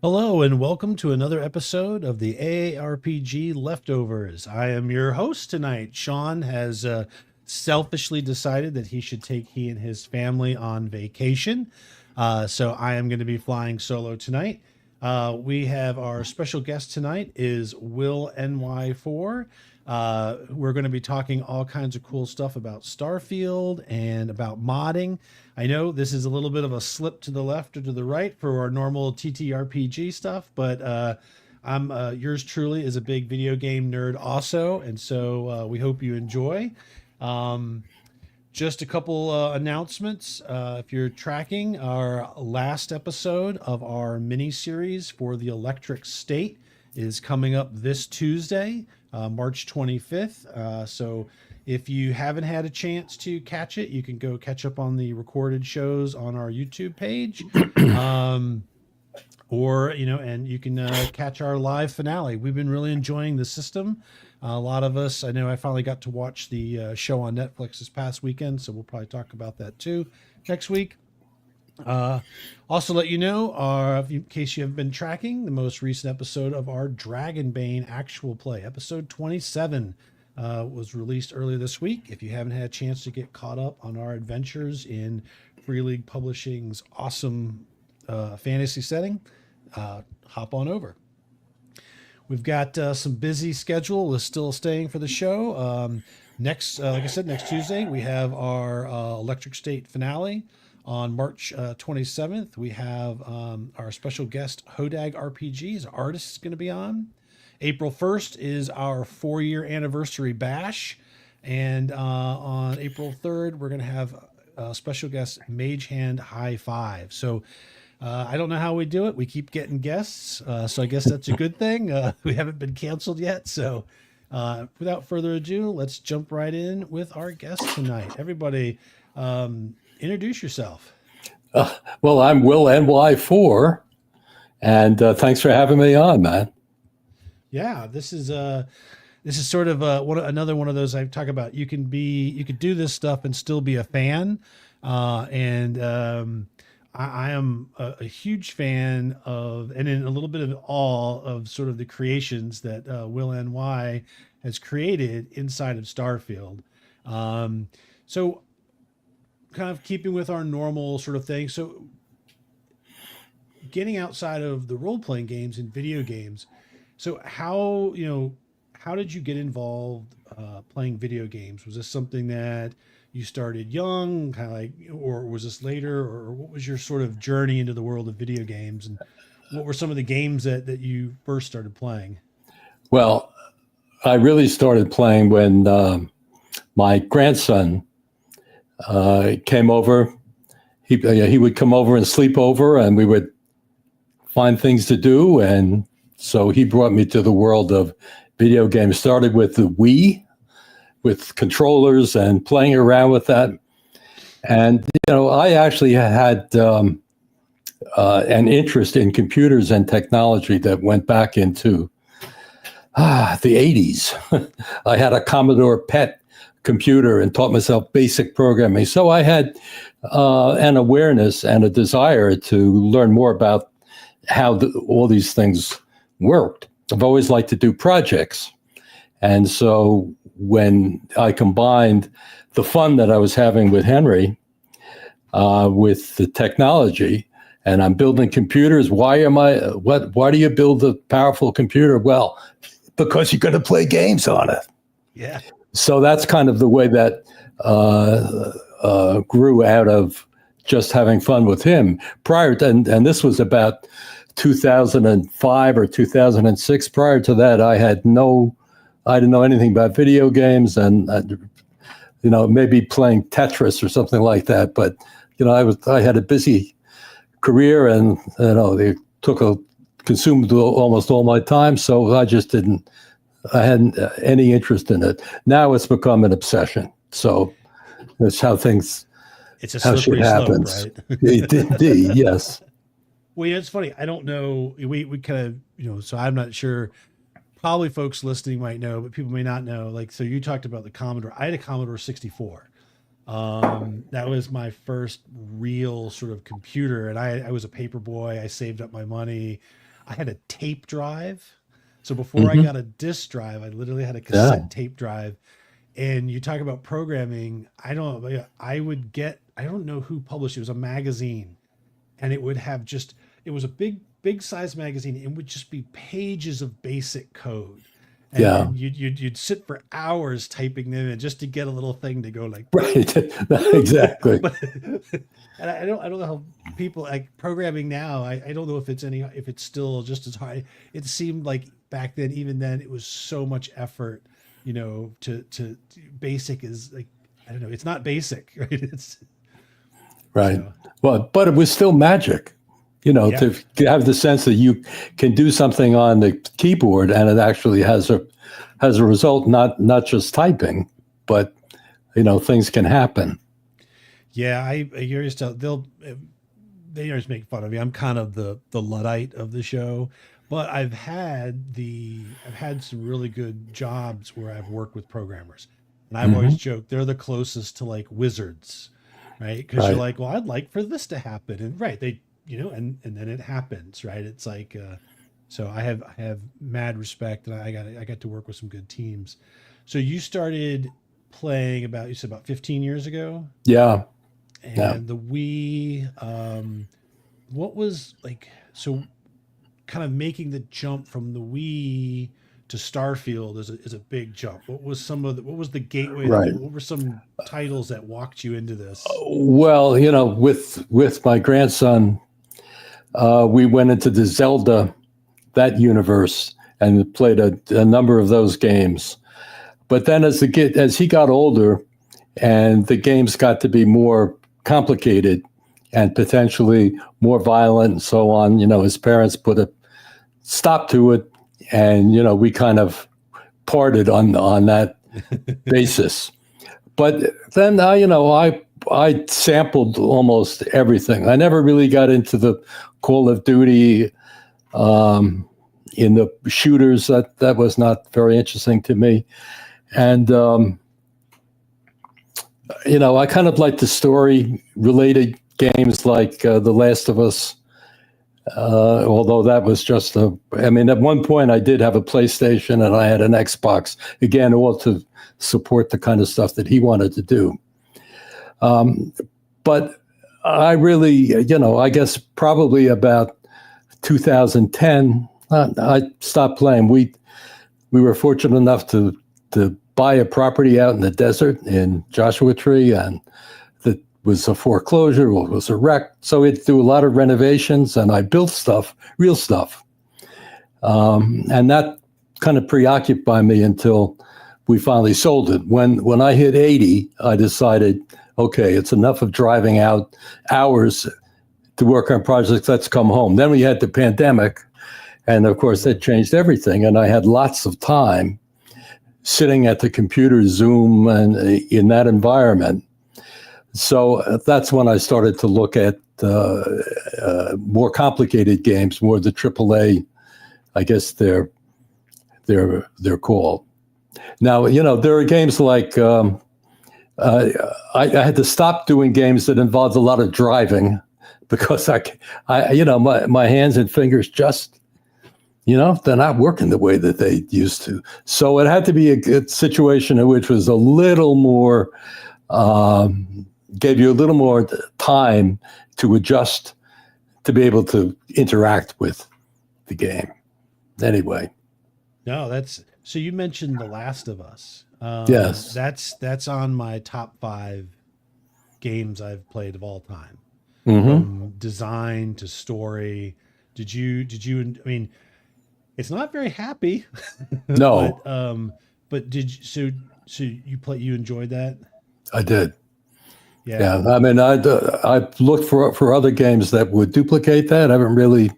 Hello and welcome to another episode of the AARPG Leftovers. I am your host tonight. Sean has selfishly decided that he and his family on vacation. So I am going to be flying solo tonight. We have our special guest tonight is Willny4. We're going to be talking all kinds of cool stuff about Starfield and about modding. I know this is a little bit of a slip to the left or to the right for our normal TTRPG stuff, but I'm yours truly is a big video game nerd also, and so we hope you enjoy. Um, just a couple announcements. If you're tracking our last episode of our mini series for the Electric State is coming up this Tuesday, March 25th. So if you haven't had a chance to catch it, you can go catch up on the recorded shows on our YouTube page. And you can catch our live finale. We've been really enjoying the system. A lot of us, I know I finally got to watch the show on Netflix this past weekend, so we'll probably talk about that too next week. Also let you know, in case you haven't been tracking, the most recent episode of our Dragonbane actual play, episode 27, was released earlier this week. If you haven't had a chance to get caught up on our adventures in Free League Publishing's awesome fantasy setting, hop on over. We've got some busy schedule is still staying for the show. Like I said, next Tuesday we have our Electric State finale. On March 27th, we have our special guest Hodag RPGs artist is going to be on. April 1st is our 4-year anniversary bash, and on April 3rd we're going to have a special guest Mage Hand High Five. So I don't know how we do it. We keep getting guests, so I guess that's a good thing. We haven't been canceled yet. So without further ado, let's jump right in with our guest tonight. Everybody, introduce yourself. Well, I'm Willny4, and thanks for having me on, man. Yeah, this is sort of another one of those I talk about. You could do this stuff and still be a fan, I am a huge fan of, and in a little bit of awe of sort of the creations that Will NY has created inside of Starfield. So kind of keeping with our normal sort of thing. So getting outside of the role-playing games and video games. So how did you get involved playing video games? Was this something that you started young, kind of like, or was this later, or what was your sort of journey into the world of video games, and what were some of the games that you first started playing? Well, I really started playing when my grandson came over. He would come over and sleep over, and we would find things to do. And so he brought me to the world of video games. Started with the Wii, with controllers and playing around with that. And, I actually had an interest in computers and technology that went back into the 80s. I had a Commodore PET computer and taught myself basic programming. So I had an awareness and a desire to learn more about how all these things worked. I've always liked to do projects. And so when I combined the fun that I was having with Henry with the technology, and I'm building computers, why do you build a powerful computer? Well, because you're going to play games on it. Yeah. So that's kind of the way that grew out of just having fun with him. And this was about 2005 or 2006. Prior to that, I didn't know anything about video games, and maybe playing Tetris or something like that. But I had a busy career, and they consumed almost all my time. So I hadn't any interest in it. Now it's become an obsession. So that's how It's a slippery shit slope, happens. right? Indeed, yes. Well, it's funny. I don't know. We kind of, so I'm not sure. Probably folks listening might know, but people may not know. Like, so you talked about the Commodore. I had a Commodore 64. That was my first real sort of computer, and I was a paper boy. I saved up my money. I had a tape drive. So before I got a disc drive, I literally had a cassette tape drive. And you talk about programming, I don't know who published it. It was a magazine, and it would have just, it was a big size magazine. It would just be pages of basic code. Yeah. And you'd sit for hours typing them in just to get a little thing to go like, Right. Exactly. but and I don't know how people like programming now. I don't know if it's still just as hard. It seemed like back then, even then, it was so much effort, to basic is like, I don't know, it's not basic, right? It's right. so, Well, but it was still magic, yeah. to have the sense that you can do something on the keyboard and it actually has a result, not just typing, but things can happen. Yeah, I used to, they always make fun of me. I'm kind of the Luddite of the show, but I've had some really good jobs where I've worked with programmers, and I've always joked they're the closest to like wizards, right? Because you're Right. like, well, I'd like for this to happen, and right, they, and then it happens, right? It's like, so I have mad respect, and I got to work with some good teams. So you started playing you said about 15 years ago, Yeah. Yeah. and the Wii, what was like, so kind of making the jump from the Wii to Starfield is a big jump. What was the gateway? Right. What were some titles that walked you into this? Well, with my grandson, we went into the Zelda, that universe, and played a number of those games. But then as he got older and the games got to be more complicated and potentially more violent and so on, his parents put a stop to it, and we kind of parted on that basis. But then I sampled almost everything. I never really got into the Call of Duty, in the shooters. That was not very interesting to me. And I kind of like the story related games like The Last of Us. Although that was just at one point I did have a PlayStation and I had an Xbox, again, all to support the kind of stuff that he wanted to do. But I really, I guess probably about 2010, I stopped playing. We were fortunate enough to buy a property out in the desert in Joshua Tree, and that was a foreclosure, it was a wreck. So we had to do a lot of renovations, and I built stuff, real stuff. And that kind of preoccupied me until we finally sold it. When I hit 80, I decided, okay, it's enough of driving out hours to work on projects, let's come home. Then we had the pandemic, and of course that changed everything. And I had lots of time sitting at the computer, Zoom, and in that environment. So that's when I started to look at more complicated games, more the AAA, I guess they're called. Now, there are games like, I had to stop doing games that involved a lot of driving because my hands and fingers just, they're not working the way that they used to. So it had to be a good situation in which was a little more, gave you a little more time to adjust, to be able to interact with the game. Anyway. No, so you mentioned The Last of Us. Yes. That's on my top 5 games I've played of all time. Mm-hmm. From design to story. Did you, it's not very happy. No. but you enjoyed that? I did. Yeah. I looked for other games that would duplicate that. I haven't really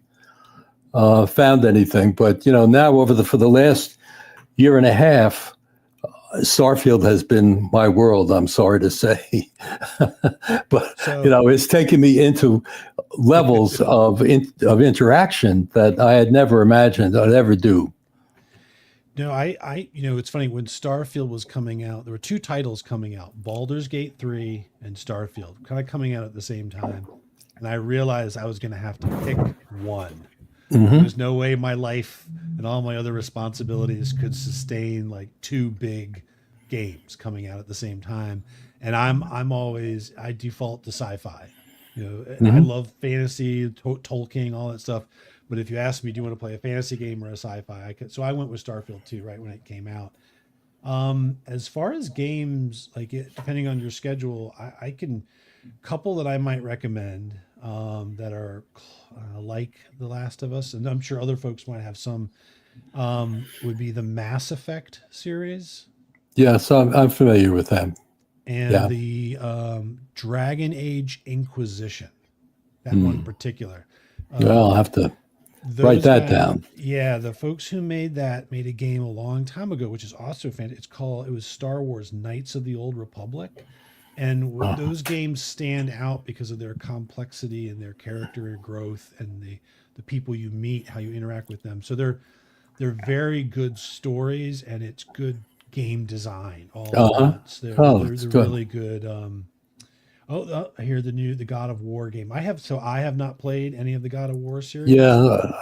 found anything, but now for the last year and a half, Starfield has been my world, I'm sorry to say. But it's taken me into levels of interaction that I had never imagined I'd ever do. No, it's funny, when Starfield was coming out, there were 2 titles coming out, Baldur's Gate 3 and Starfield, kind of coming out at the same time. And I realized I was going to have to pick one. Hmm. There's no way my life and all my other responsibilities could sustain like two big games coming out at the same time. And I'm always, I default to sci-fi. You know, I Hmm. love fantasy, Tolkien, all that stuff. But if you ask me, do you want to play a fantasy game or a sci-fi? So I went with Starfield 2 right when it came out. As far as games, like depending on your schedule, I can couple that I might recommend that are like The Last of Us, and I'm sure other folks might have some. Would be the Mass Effect series Yes, I'm familiar with them. and Yeah. the Dragon Age Inquisition. That one in Hmm. particular. Well, I'll Um, have to write those that guys, down. yeah, the folks who made that made a game a long time ago, which is also fantastic. It was Star Wars Knights of the Old Republic. And Uh, those games stand out because of their complexity and their character growth and the people you meet, how you interact with them. So they're very good stories and it's good game design all at uh-huh. once. Oh, it's They're good. really good. I hear the God of War game. I have not played any of the God of War Yeah, series.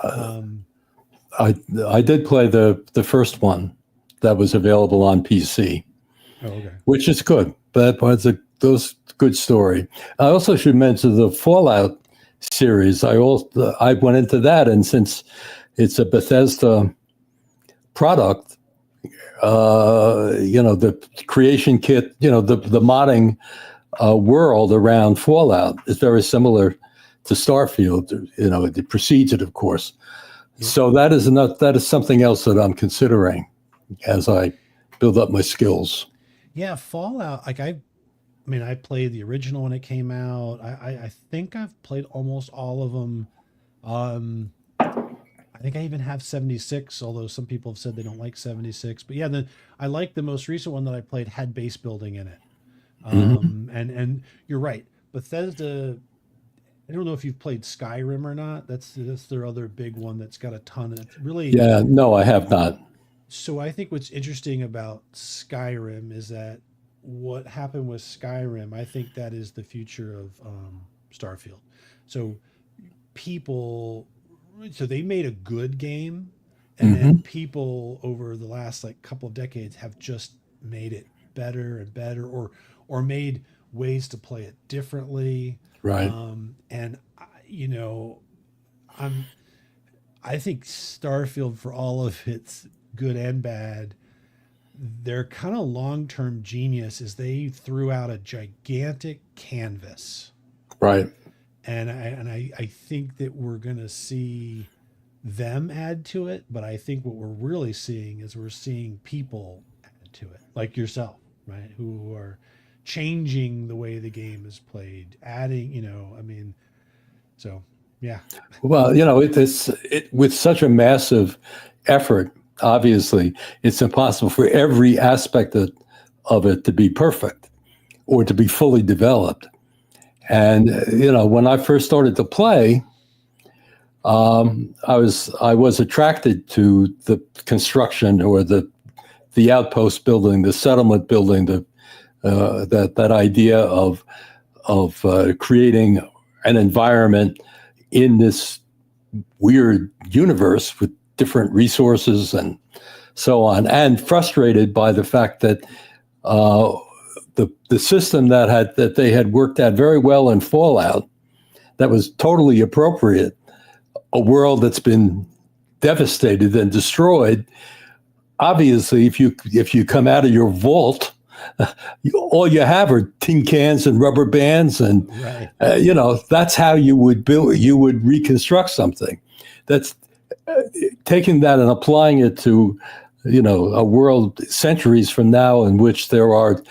Um, I did play the first one that was available on PC, oh, okay. which is good. That was a those good story. I also should mention the Fallout series. I went into that, and since it's a Bethesda product, the creation kit, the modding world around Fallout is very similar to Starfield. It precedes it, of course. Yeah. So that is something else that I'm considering as I build up my skills. Yeah, Fallout. I mean, I played the original when it came out. I think I've played almost all of them. Um, I think I even have 76, although some people have said they don't like 76. But yeah, I like the most recent one that I played had base building in it. Hmm. And you're right. Bethesda, I don't know if you've played Skyrim or not. That's their other big one that's got a ton of really. Yeah, no, I have not. So I think what's interesting about Skyrim is that what happened with Skyrim, I think that is the future of Starfield. So people, so they made a good game, and then Hmm. people over the last like couple of decades have just made it better and better, or made ways to play it differently. Right. And you know, I'm I think Starfield, for all of its good and bad, their kind of long term genius is they threw out a gigantic canvas. Right. And I think that we're going to see them add to it. But I think what we're really seeing is we're seeing people add to it, like yourself, right? Who are changing the way the game is played, adding, I mean, so yeah. Well, with such a massive effort. Obviously, it's impossible for every aspect of it to be perfect or to be fully developed. And when I first started to play, I was attracted to the construction or the outpost building, the settlement building, that idea of creating an environment in this weird universe with different resources and so on, and frustrated by the fact that uh, the system that they had worked at very well in Fallout, that was totally appropriate, a world that's been devastated and destroyed. Obviously, if you come out of your vault, all you have are tin cans and rubber bands, and Right. that's how you would build. You would reconstruct something. That's taking that and applying it to a world centuries from now in which there are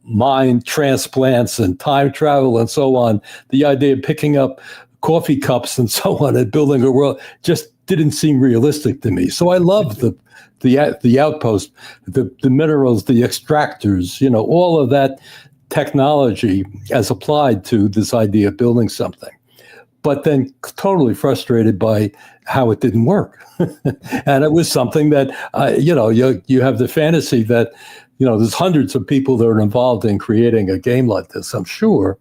mind transplants and time travel and so on. The idea of picking up coffee cups and so on and building a world just didn't seem realistic to me. So I love the outpost, the minerals, the extractors, all of that technology as applied to this idea of building something. But then totally frustrated by how it didn't work. And it was something that, you have the fantasy that, there's hundreds of people that are involved in creating a game like this, I'm sure.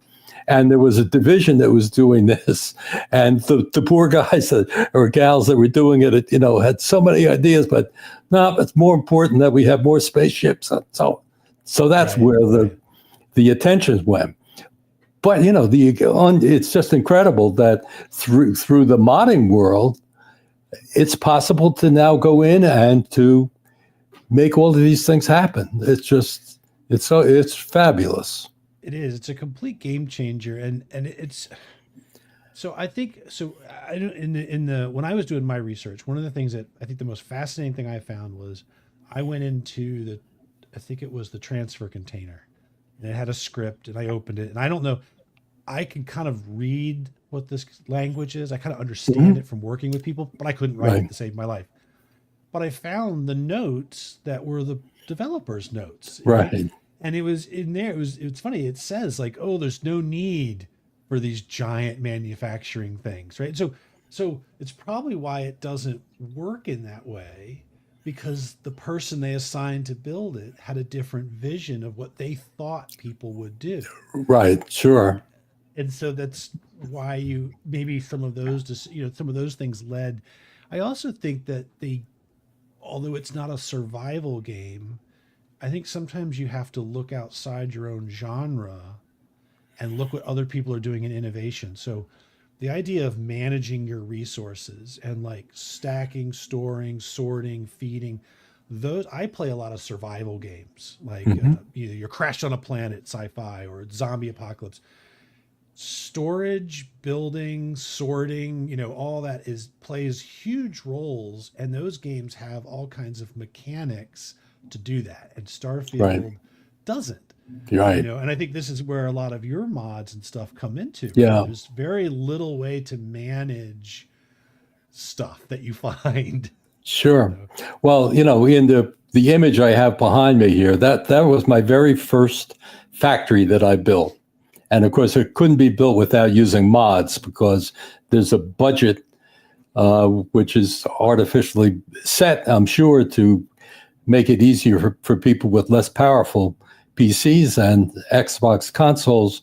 And there was a division that was doing this, and the poor guys or gals that were doing it, had so many ideas, but no, it's more important that we have more spaceships. So that's where the attention went. But it's just incredible that through the modding world, it's possible to now go in and to make all of these things happen. It's fabulous. It is. It's a complete game changer, and it's. So I think so. I in the when I was doing my research, one of the things that I think the most fascinating thing I found was I went into I think it was the transfer container, and it had a script, and I opened it, and I don't know. I can kind of read what this language is. I kind of understand it from working with people, but I couldn't write it to save my life. But I found the notes that were the developers' notes. Right. And it was in there. It's funny. It says like, oh, there's no need for these giant manufacturing things, right? So it's probably why it doesn't work in that way, because the person they assigned to build it had a different vision of what they thought people would do. Right. Sure. And so that's why maybe some of those things led. I also think that although it's not a survival game, I think sometimes you have to look outside your own genre and look what other people are doing in innovation. So the idea of managing your resources and like stacking, storing, sorting, feeding, those, I play a lot of survival games, like either you're crashed on a planet, sci-fi, or zombie apocalypse. Storage, building, sorting, all that plays huge roles, and those games have all kinds of mechanics to do that, and Starfield doesn't. Right. And I think this is where a lot of your mods and stuff come into. Yeah. There's very little way to manage stuff that you find. Sure. Well, in the image I have behind me here, that was my very first factory that I built. And of course, it couldn't be built without using mods, because there's a budget which is artificially set, I'm sure, to make it easier for people with less powerful PCs and Xbox consoles,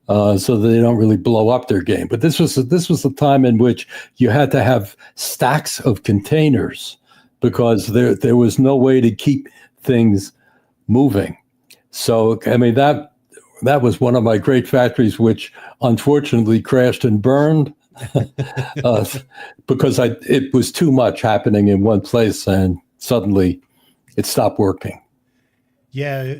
so that they don't really blow up their game. But this was the time in which you had to have stacks of containers, because there was no way to keep things moving. So I mean, that was one of my great factories, which unfortunately crashed and burned because it was too much happening in one place, and suddenly it stopped working. Yeah,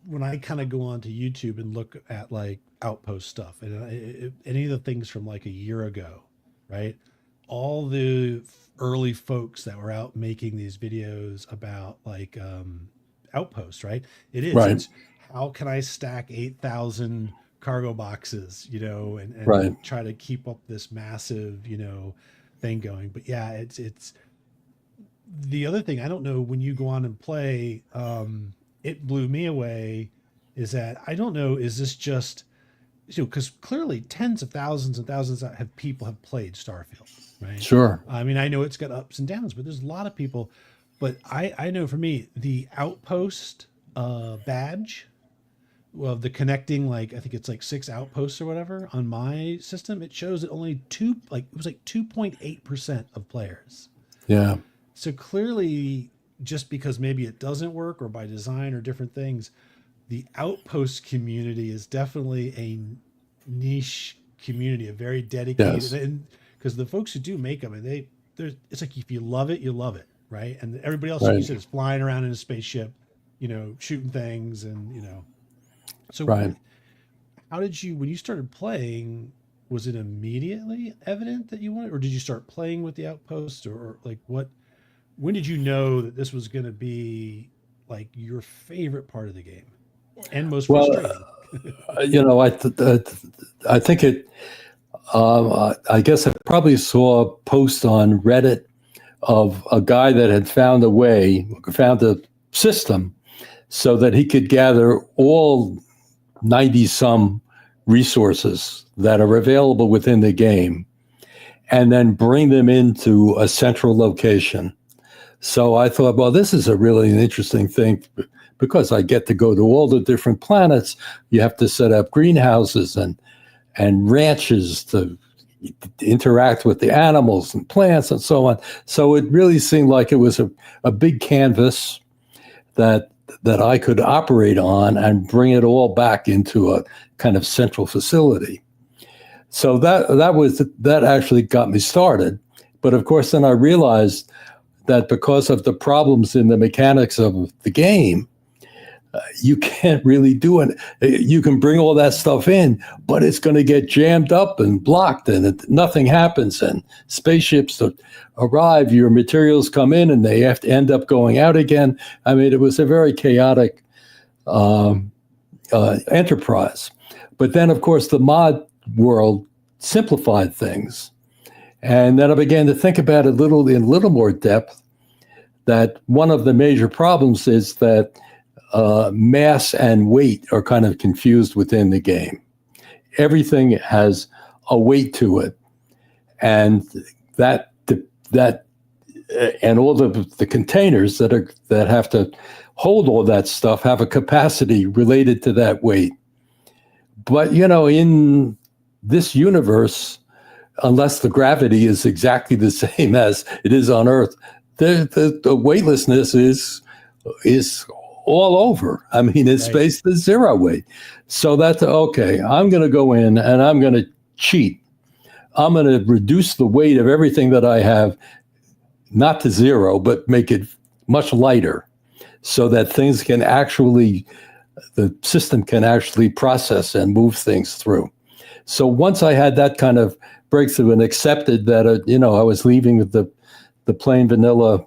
when I kind of go onto YouTube and look at like Outpost stuff, and any of the things from like a year ago, right? All the early folks that were out making these videos about like Outposts, right? It's how can I stack 8,000 cargo boxes, and try to keep up this massive, thing going. But yeah, it's the other thing. I don't know, when you go on and play, it blew me away, is that I don't know, is this just, because clearly tens of thousands and thousands of people have played Starfield, right? Sure. I mean, I know it's got ups and downs, but there's a lot of people. But I know for me, the Outpost badge, well, the connecting, like I think it's like 6 outposts or whatever on my system, it shows that only 2.8% of players. Yeah. So clearly, just because maybe it doesn't work, or by design or different things, the Outpost community is definitely a niche community, a very dedicated, and because the folks who do make them, and it's like, if you love it, you love it, right? And everybody else, like you said, is flying around in a spaceship, shooting things, and So how did you, when you started playing, was it immediately evident that you wanted, or did you start playing with the Outpost, or like when did you know that this was going to be like your favorite part of the game and most frustrating? I think it, I guess I probably saw a post on Reddit of a guy that had found a system so that he could gather all 90 some resources that are available within the game and then bring them into a central location. So I thought, well, this is a really interesting thing, because I get to go to all the different planets. You have to set up greenhouses and and ranches to interact with the animals and plants and so on. So it really seemed like it was a big canvas that I could operate on and bring it all back into a kind of central facility. So that actually got me started. But of course, then I realized that because of the problems in the mechanics of the game, you can't really do it. You can bring all that stuff in, but it's going to get jammed up and blocked, and nothing happens. And spaceships arrive, your materials come in, and they have to end up going out again. I mean, it was a very chaotic enterprise. But then, of course, the mod world simplified things. And then I began to think about it in a little more depth, that one of the major problems is that mass and weight are kind of confused within the game. Everything has a weight to it, and that and all the containers that have to hold all that stuff have a capacity related to that weight. But in this universe, unless the gravity is exactly the same as it is on Earth, the weightlessness is all over. I mean, in space, there's zero weight. So that's okay. I'm going to go in and I'm going to cheat. I'm going to reduce the weight of everything that I have, not to zero, but make it much lighter, so that the system can actually process and move things through. So once I had that kind of breakthrough and accepted that, I was leaving with the plain vanilla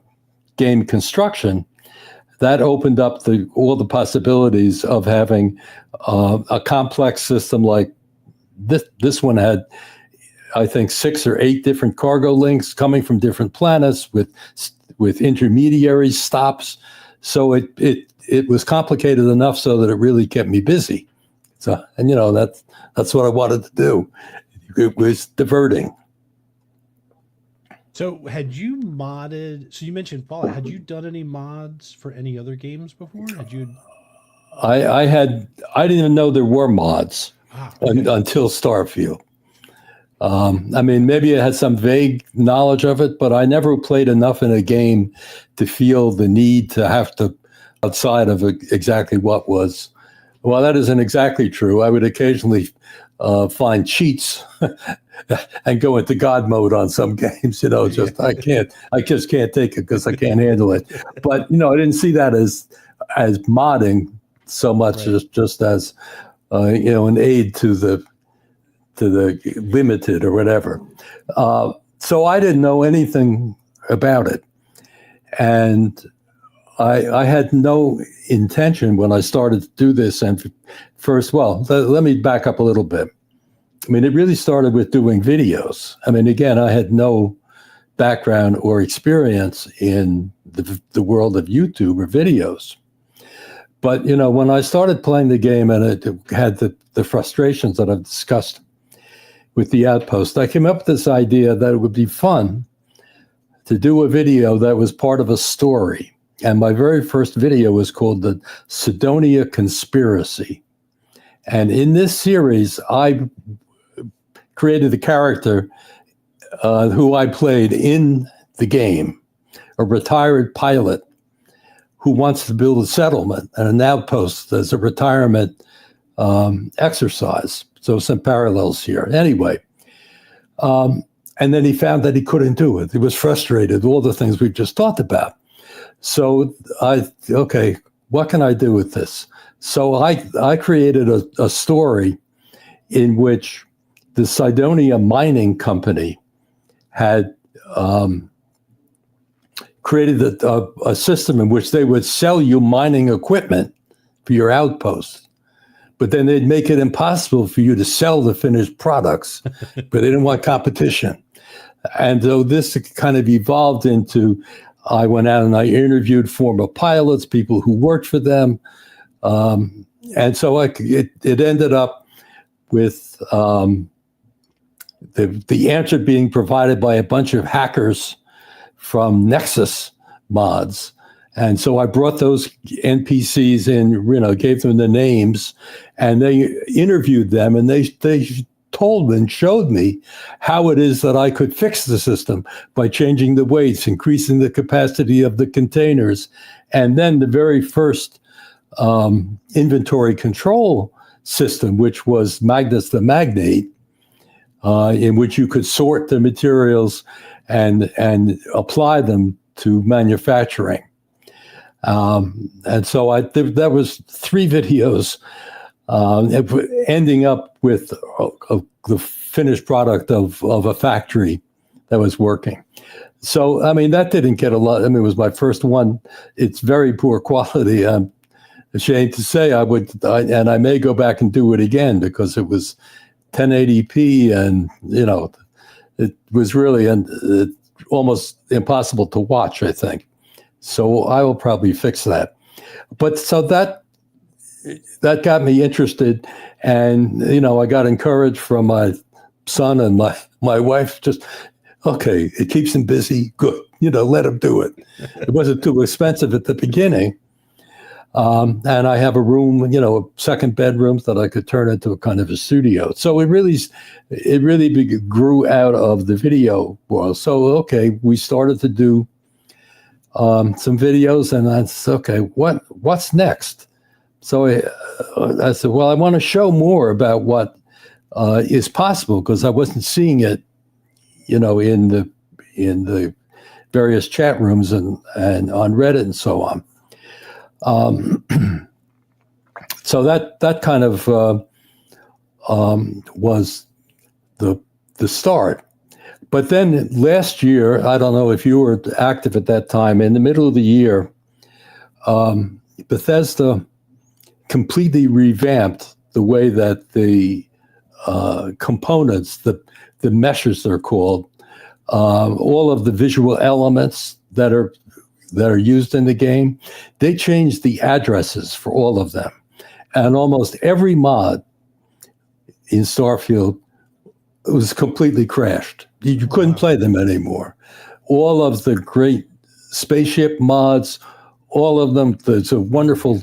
game construction, that opened up all the possibilities of having a complex system like this. This one had, I think, 6 or 8 different cargo links coming from different planets with intermediary stops. So it was complicated enough so that it really kept me busy. So, and that's what I wanted to do. It was diverting. So had you modded, so you mentioned Fallout, had you done any mods for any other games before? I didn't even know there were mods until Starfield. I mean, maybe I had some vague knowledge of it, but I never played enough in a game to feel the need to have to, outside of exactly what was. Well, that isn't exactly true. I would occasionally find cheats and go into God mode on some games. I just can't take it because I can't handle it. But I didn't see that as modding so much as just as an aid to the limited or whatever. So I didn't know anything about it, and I had no intention when I started to do this. And first, let me back up a little bit. I mean, it really started with doing videos. I mean, again, I had no background or experience in the world of YouTube or videos. But, when I started playing the game and it had the frustrations that I've discussed with the Outpost, I came up with this idea that it would be fun to do a video that was part of a story. And my very first video was called the Sidonia Conspiracy. And in this series, I created the character who I played in the game, a retired pilot who wants to build a settlement and an outpost as a retirement exercise. So some parallels here. Anyway, and then he found that he couldn't do it. He was frustrated, all the things we've just talked about. So what can I do with this? So I created a story in which the Sidonia Mining Company had created a system in which they would sell you mining equipment for your outpost, but then they'd make it impossible for you to sell the finished products, but they didn't want competition. And so this kind of evolved into, I went out and I interviewed former pilots, people who worked for them. And so it ended up with the answer being provided by a bunch of hackers from Nexus mods. And so I brought those NPCs in, gave them the names, and they interviewed them, and they told and showed me how it is that I could fix the system by changing the weights, increasing the capacity of the containers. And then the very first inventory control system, which was Magnus the Magnate, in which you could sort the materials and apply them to manufacturing. And so that was 3 videos, ending up with the finished product of a factory that was working. So, I mean, that didn't get a lot. I mean, it was my first one. It's very poor quality. I'm ashamed to say and I may go back and do it again because it was 1080p and, it was really almost impossible to watch, I think. So I will probably fix that. But so that got me interested, and I got encouraged from my son and my wife. Just okay, it keeps him busy. Good, let him do it. It wasn't too expensive at the beginning, and I have a room, a second bedroom that I could turn into a kind of a studio. So it really grew out of the video world. So okay, we started to do some videos, and I said, okay, what's next? So I said, well, I want to show more about what is possible, because I wasn't seeing it, in the various chat rooms and on Reddit and so on. So that kind of was the start. But then last year, I don't know if you were active at that time, in the middle of the year, Bethesda completely revamped the way that the components, the meshes they're called, all of the visual elements that are used in the game, they changed the addresses for all of them. And almost every mod in Starfield was completely crashed. You couldn't play them anymore. All of the great spaceship mods, all of them. There's a wonderful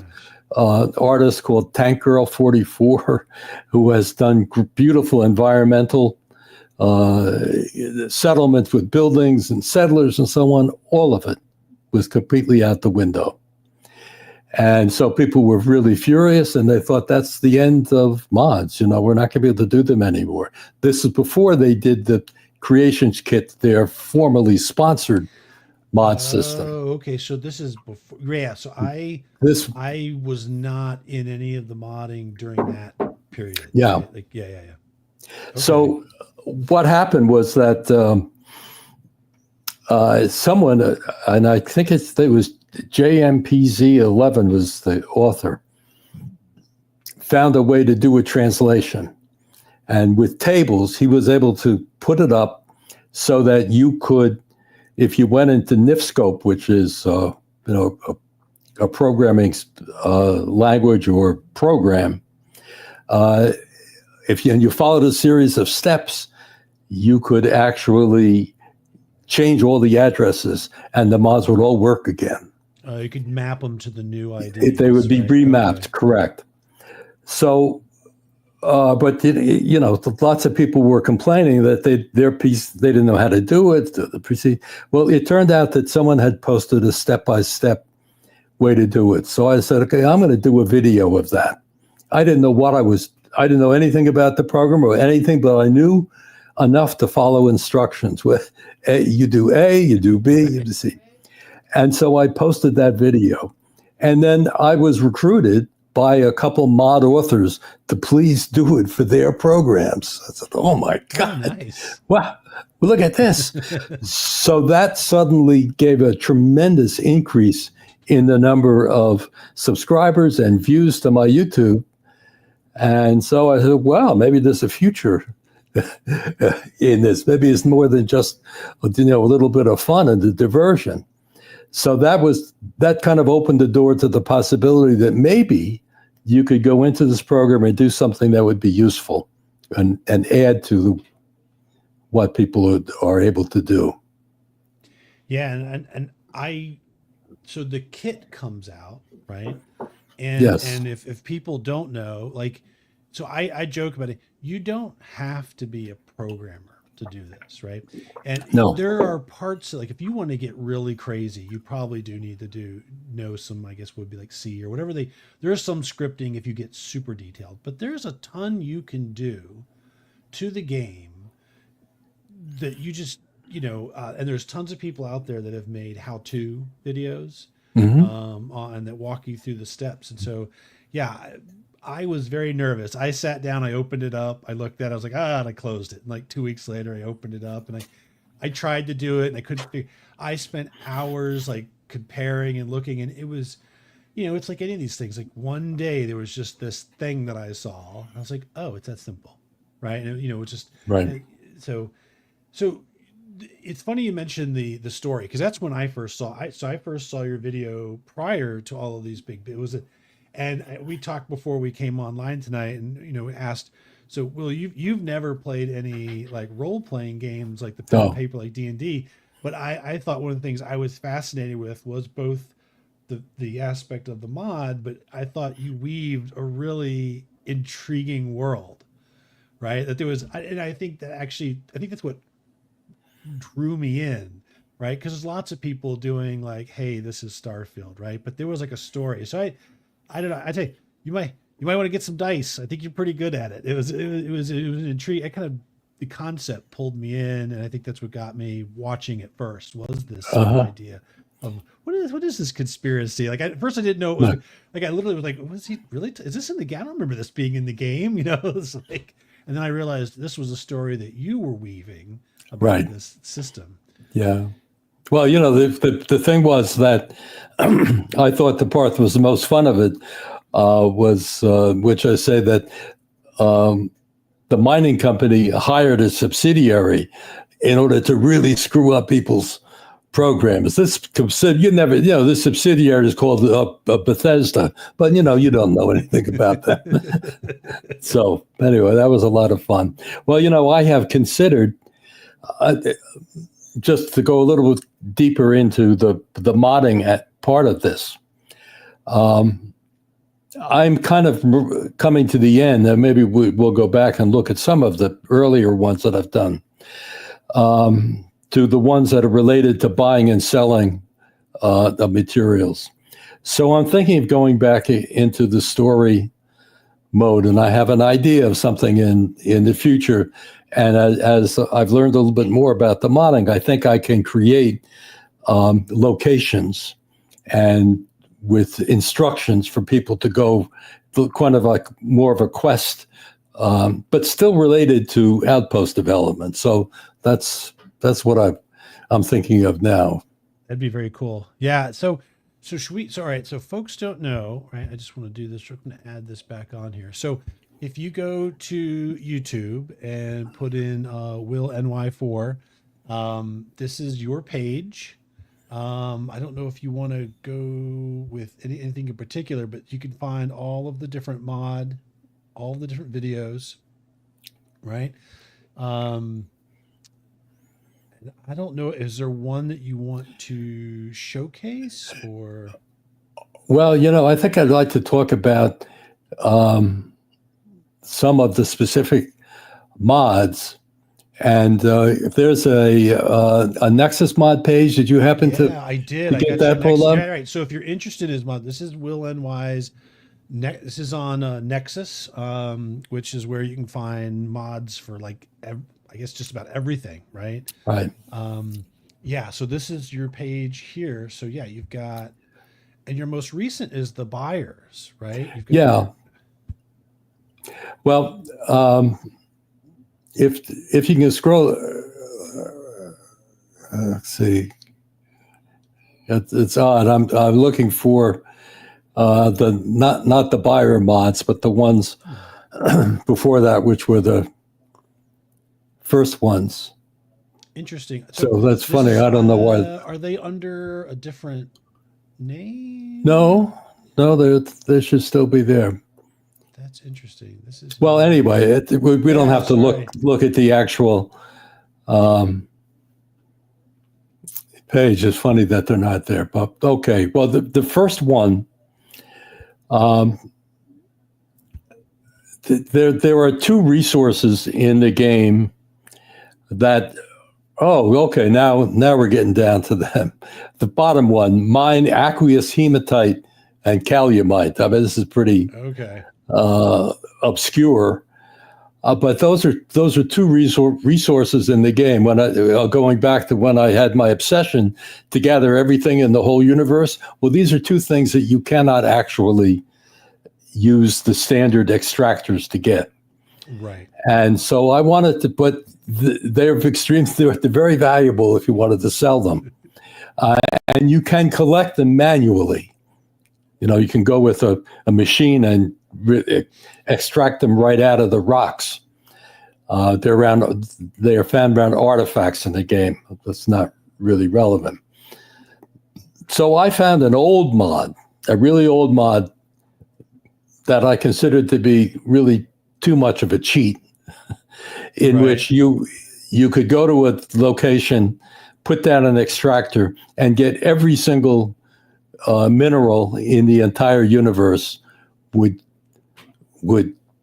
artist called Tank Girl 44 who has done beautiful environmental settlements with buildings and settlers and so on. All of it was completely out the window. And so people were really furious, and they thought that's the end of mods. We're not going to be able to do them anymore. This is before they did the Creations Kit, their formerly sponsored mod system. Oh, okay. So this is before. Yeah. So I was not in any of the modding during that period. Yeah. Right? Yeah. Okay. So what happened was that someone, and I think it was JMPZ11 was the author, found a way to do a translation. And with tables, he was able to put it up so that you could, if you went into Nifscope, which is a programming language or program, if you followed a series of steps, you could actually change all the addresses, and the mods would all work again. You could map them to the new ID. They would be remapped, okay. Correct. So, but lots of people were complaining that their piece, they didn't know how to do it. Well, it turned out that someone had posted a step-by-step way to do it. So I said, okay, I'm going to do a video of that. I didn't know I didn't know anything about the program or anything, but I knew enough to follow instructions. You do A, you do B, you do C. And so I posted that video. And then I was recruited by a couple mod authors to please do it for their programs. I said, oh my God. Oh, nice. Wow, look at this. So that suddenly gave a tremendous increase in the number of subscribers and views to my YouTube. And so I said, well, maybe there's a future in this. Maybe it's more than just a little bit of fun and the diversion. So that kind of opened the door to the possibility that maybe you could go into this program and do something that would be useful and add to what people are able to do. Yeah, so the kit comes out, right? And yes. And if people don't know, like, so I joke about it. You don't have to be a programmer to do this, right? And No. there are parts like if you want to get really crazy, you probably do need to know some, I guess would be like C or whatever there's some scripting if you get super detailed, but there's a ton you can do to the game that you just, and there's tons of people out there that have made how-to videos Hmm. and that walk you through the steps. And so, yeah, I was very nervous. I sat down, I opened it up, I looked at it, I was like, and I closed it. And like 2 weeks later, I opened it up and I tried to do it and I couldn't figure. I spent hours like comparing and looking, and it was, it's like any of these things. Like one day there was just this thing that I saw. And I was like, oh, it's that simple, right? And it's just Right. so so it's funny you mentioned the story because that's when I first saw. I first saw your video prior to all of these big. It was we talked before we came online tonight, and asked. So, Will, you've never played any like role playing games like the pen and No. paper like D&D, but I thought one of the things I was fascinated with was both the aspect of the mod, but I thought you weaved a really intriguing world, right? That there was, and I think that's what drew me in, right? Because there's lots of people doing like, hey, this is Starfield, right? But there was like a story. So I don't know. I tell you, you might want to get some dice. I think you're pretty good at it. It was an intrigue. I kind of the concept pulled me in, and I think that's what got me watching it first. Was this sort of Uh-huh. idea of what is this conspiracy? Like at first I didn't know it was No. like I literally was like, was he really? Is this in the game? I don't remember this being in the game. It's like, and then I realized this was a story that you were weaving about Right. this system. Yeah. Well, the thing was that I thought the part that was the most fun of it was, which I say that um, the mining company hired a subsidiary in order to really screw up people's programs. This this subsidiary is called Bethesda, but you don't know anything about that. So anyway, that was a lot of fun. Well, I have considered. Just to go a little bit deeper into the modding part of this, I'm kind of coming to the end. And maybe we'll go back and look at some of the earlier ones that I've done, to the ones that are related to buying and selling the materials. So I'm thinking of going back into the story mode, and I have an idea of something in the future. And as I've learned a little bit more about the modding, I think I can create locations and with instructions for people to go, kind of like more of a quest, but still related to outpost development. So that's what I'm thinking of now. That'd be very cool. Yeah. So should we? So all right. So folks don't know, right? I just want to do this. We're going to add this back on here. So if you go to YouTube and put in Willny4, this is your page. I don't know if you want to go with anything in particular, but you can find all of the different all the different videos, right? Um, I don't know. Is there one that you want to showcase or? Well, I think I'd like to talk about some of the specific mods. And if there's a Nexus mod page, did you happen Yeah, I did. I get got that pulled Nexus. up? Yeah, right. So if you're interested in mod, this is Will NY's. This is on Nexus, which is where you can find mods for like I guess just about everything, right? Right. Yeah. So this is your page here. So yeah, you've got, and your most recent is the buyers, right? You've got Yeah. Well, if you can scroll, let's see. It's odd. I'm looking for the not the buyer mods, but the ones before that, which were the first ones. Interesting. So that's funny. I don't know why. Are they under a different name? No, they should still be there. That's interesting. This is Well, anyway, we don't have to sorry. look at the actual page. It's funny that they're not there, but okay. Well, the first one, there are two resources in the game that, oh, okay, now we're getting down to them. The bottom one, mine, aqueous hematite and kaliumite. I mean, this is pretty obscure, but those are two resources in the game. When going back to when I had my obsession to gather everything in the whole universe, well, these are two things that you cannot actually use the standard extractors to get. Right. And so I wanted to, but they're very valuable if you wanted to sell them. And you can collect them manually. You know, you can go with a machine and extract them right out of the rocks. They are found around artifacts in the game. That's not really relevant. So I found an old mod, a really old mod that I considered to be really too much of a cheat, in which you could go to a location, put down an extractor, and get every single mineral in the entire universe would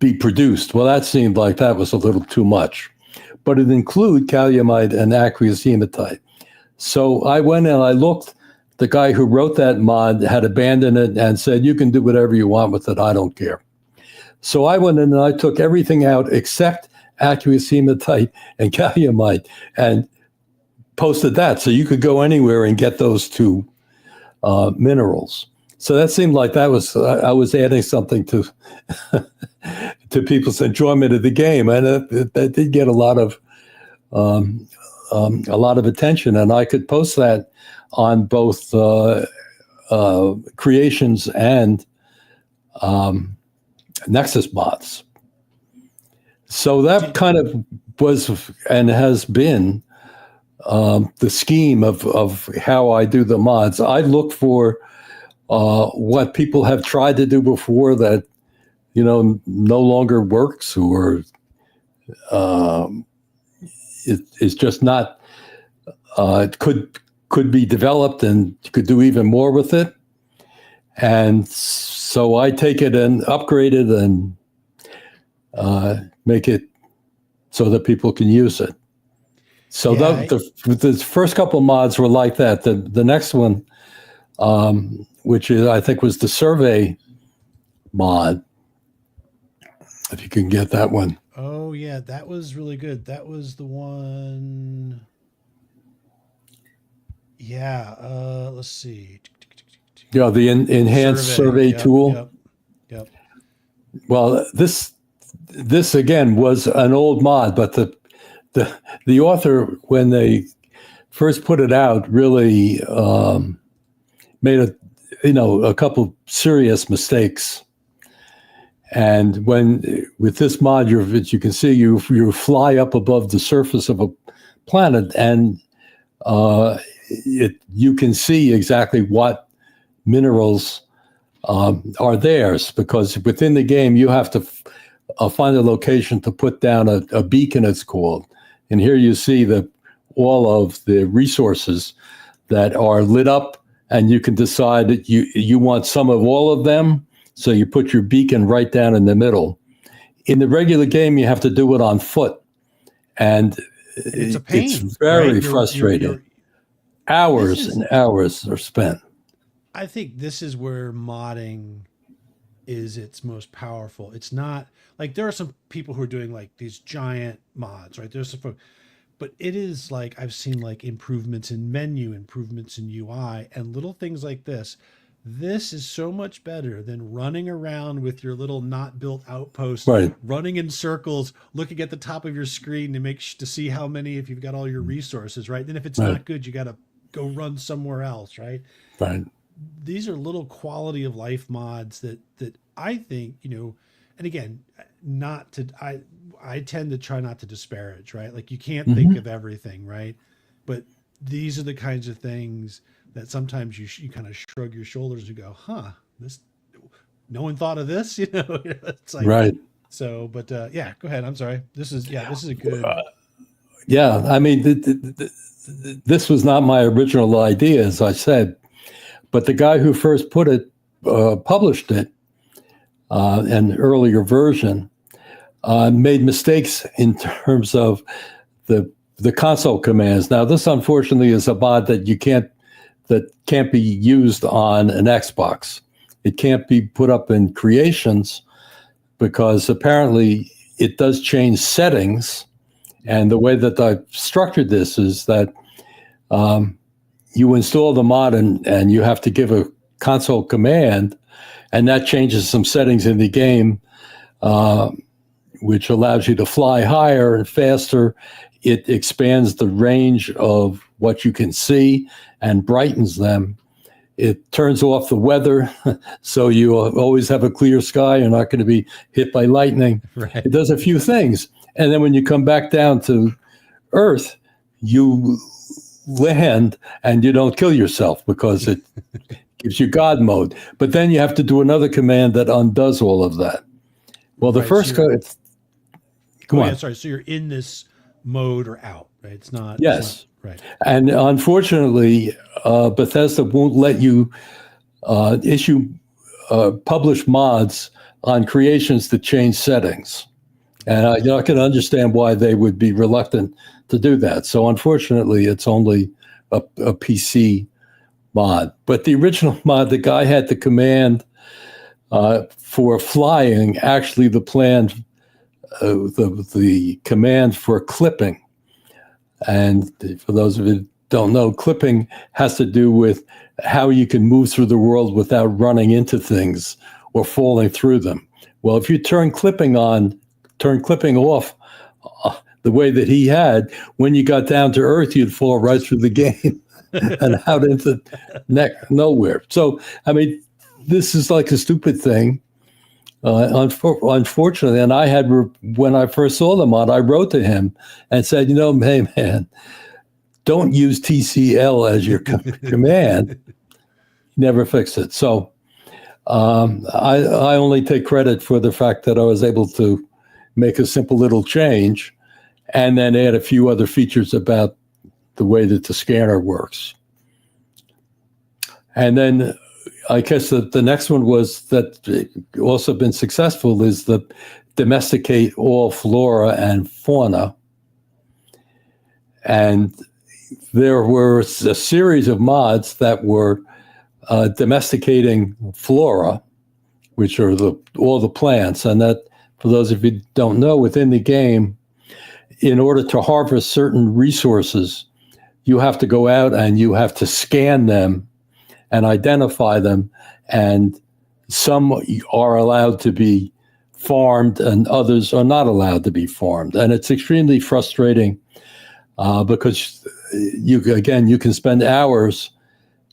be produced. Well, that seemed like that was a little too much, but it included kaliumite and aqueous hematite. So I went and I looked. The guy who wrote that mod had abandoned it and said, "You can do whatever you want with it. I don't care." So I went in and I took everything out except aqueous hematite and kaliumite and posted that. So you could go anywhere and get those two minerals. So that seemed like I was adding something to to people's enjoyment of the game, and that did get a lot of attention. And I could post that on both creations and Nexus mods. So that kind of was and has been the scheme of how I do the mods. I look for what people have tried to do before that, you know, no longer works, or it's just not. It could be developed and you could do even more with it. And so I take it and upgrade it and make it so that people can use it. So the first couple mods were like that. The next one, which I think was the survey mod, if you can get that one. Oh yeah, that was really good. That was the one. Yeah, let's see. Yeah, the enhanced survey tool. Yep. Well, this again was an old mod, but the author, when they first put it out, really made a couple serious mistakes. And with this mod, as you can see, you fly up above the surface of a planet, and you can see exactly what minerals are theirs, because within the game you have to find a location to put down a beacon, it's called. And here you see all of the resources that are lit up, and you can decide that you want some of all of them. So you put your beacon right down in the middle. In the regular game, you have to do it on foot, and it's a pain. It's very frustrating. Hours and hours are spent. I think this is where modding is its most powerful. It's not like there are some people who are doing like these giant mods, right? There's some, but it is like I've seen like improvements in menu, improvements in UI, and little things like this. This is so much better than running around with your little not built outpost, right, running in circles, looking at the top of your screen to see how many, if you've got all your resources, right? Then if it's not good, you got to go run somewhere else, right? Right. These are little quality of life mods that I think, and again, I tend to try not to disparage, right? Like you can't think of everything, right? But these are the kinds of things that sometimes you kind of shrug your shoulders and go, no one thought of this, it's like, right. So, but yeah, go ahead. I'm sorry. This is a good. Yeah. I mean, this was not my original idea, as I said, but the guy who first published it, an earlier version, made mistakes in terms of the console commands. Now, this unfortunately is a mod that can't be used on an Xbox. It can't be put up in creations because apparently it does change settings. And the way that I've structured this is that you install the mod and you have to give a console command, and that changes some settings in the game, which allows you to fly higher and faster. It expands the range of what you can see and brightens them. It turns off the weather, so you always have a clear sky. You're not going to be hit by lightning. Right. It does a few things. And then when you come back down to Earth, you land and you don't kill yourself because it gives you God mode. But then you have to do another command that undoes all of that. Well, the first come on. Sorry. So you're in this mode or out, right? It's not. Yes. It's not, right. And unfortunately, Bethesda won't let you publish mods on creations that change settings. And I can understand why they would be reluctant to do that. So unfortunately, it's only a PC mod. But the original mod, the guy had the command for flying, actually the command for clipping. And for those of you who don't know, clipping has to do with how you can move through the world without running into things or falling through them. Well, if you turn clipping on, turn clipping off the way that he had, when you got down to Earth, you'd fall right through the game and out into nowhere. So, I mean, this is like a stupid thing. Unfortunately, and I had, when I first saw the mod, I wrote to him and said, hey, man, don't use TCL as your command. Never fixed it. So I only take credit for the fact that I was able to make a simple little change and then add a few other features about the way that the scanner works. And then I guess the next one was that also been successful is the domesticate all flora and fauna. And there were a series of mods that were domesticating flora, which are all the plants. And that, for those of you who don't know, within the game, in order to harvest certain resources, you have to go out and you have to scan them and identify them, and some are allowed to be farmed and others are not allowed to be farmed. And it's extremely frustrating because you can spend hours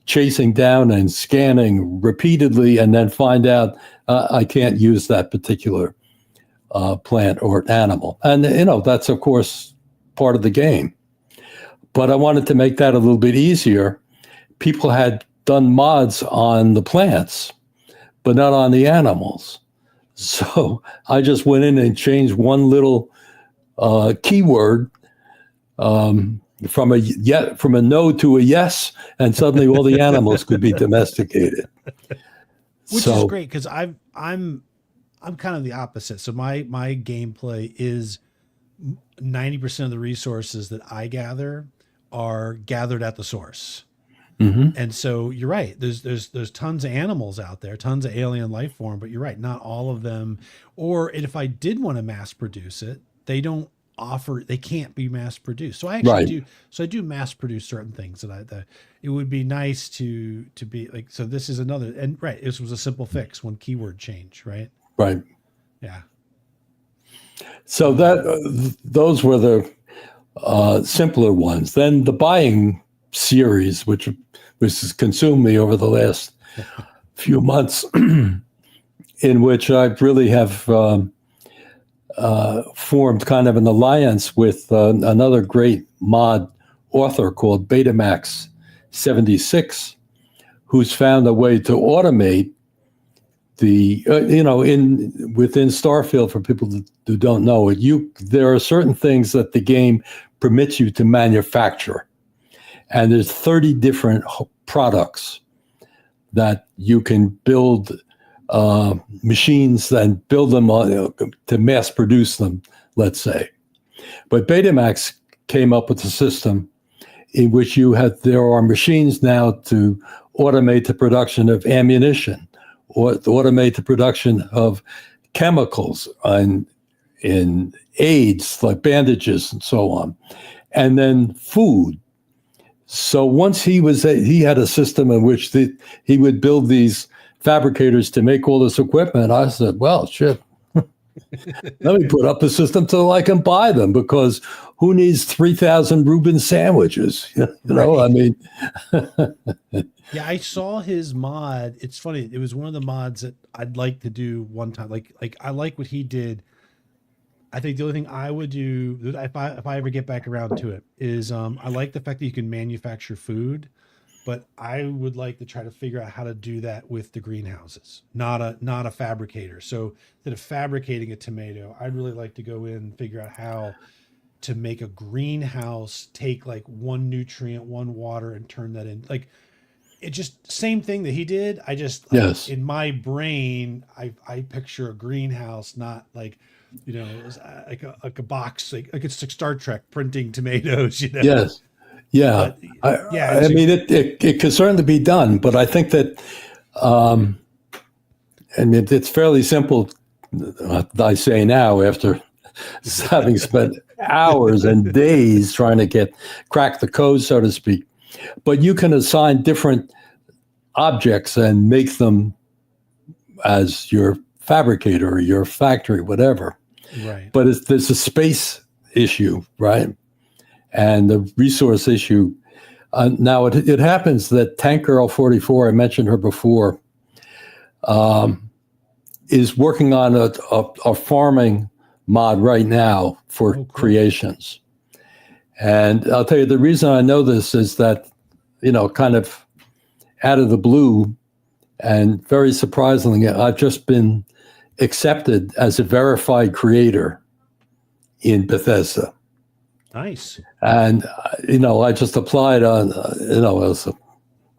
chasing down and scanning repeatedly and then find out I can't use that particular plant or animal. And, that's, of course, part of the game. But I wanted to make that a little bit easier. People had done mods on the plants, but not on the animals. So I just went in and changed one little keyword from a no to a yes, and suddenly all the animals could be domesticated. Which is great, because I'm kind of the opposite. So my gameplay is 90% of the resources that I gather are gathered at the source. Mm-hmm. And so you're right. There's tons of animals out there, tons of alien life form, but you're right. Not all of them. Or if I did want to mass produce it, they can't be mass produced. So I actually do. So I do mass produce certain things that it would be nice to be like, so this is another, and right. This was a simple fix, one keyword change, right? Right. Yeah. So those were the simpler ones. Then the buying series, which has consumed me over the last few months, in which I really have formed kind of an alliance with another great mod author called Betamax 76, who's found a way to automate the within Starfield. For people who don't know it, there are certain things that the game permits you to manufacture. And there's 30 different products that you can build machines and build them to mass produce them, let's say. But Betamax came up with a system in which there are machines now to automate the production of ammunition, or automate the production of chemicals in aids like bandages and so on, and then food. So once he had a system in which he would build these fabricators to make all this equipment. I said, well, shit, let me put up a system so I can buy them, because who needs 3,000 Reuben sandwiches? You know, Right. I mean. Yeah, I saw his mod. It's funny. It was one of the mods that I'd like to do one time. Like I like what he did. I think the only thing I would do if I ever get back around to it is I like the fact that you can manufacture food, but I would like to try to figure out how to do that with the greenhouses, not a fabricator. So instead of fabricating a tomato, I'd really like to go in and figure out how to make a greenhouse, take like one nutrient, one water, and turn that in. Like, it just same thing that he did. I just Yes. in my brain, I picture a greenhouse, not like, you know, like a box, like it's like Star Trek printing tomatoes, you know. Yes. Yeah. But yeah, I mean, it could certainly be done, but I think that, and it's fairly simple. I say now, after having spent hours and days trying to crack the code, so to speak. But you can assign different objects and make them as your fabricator or your factory, whatever. Right. But there's a space issue, right? And the resource issue. Now, it happens that Tank Girl 44, I mentioned her before, is working on a farming mod right now for cool. creations. And I'll tell you, the reason I know this is that, you know, kind of out of the blue and very surprisingly, I've just been accepted as a verified creator in Bethesda. Nice. And, you know, I just applied on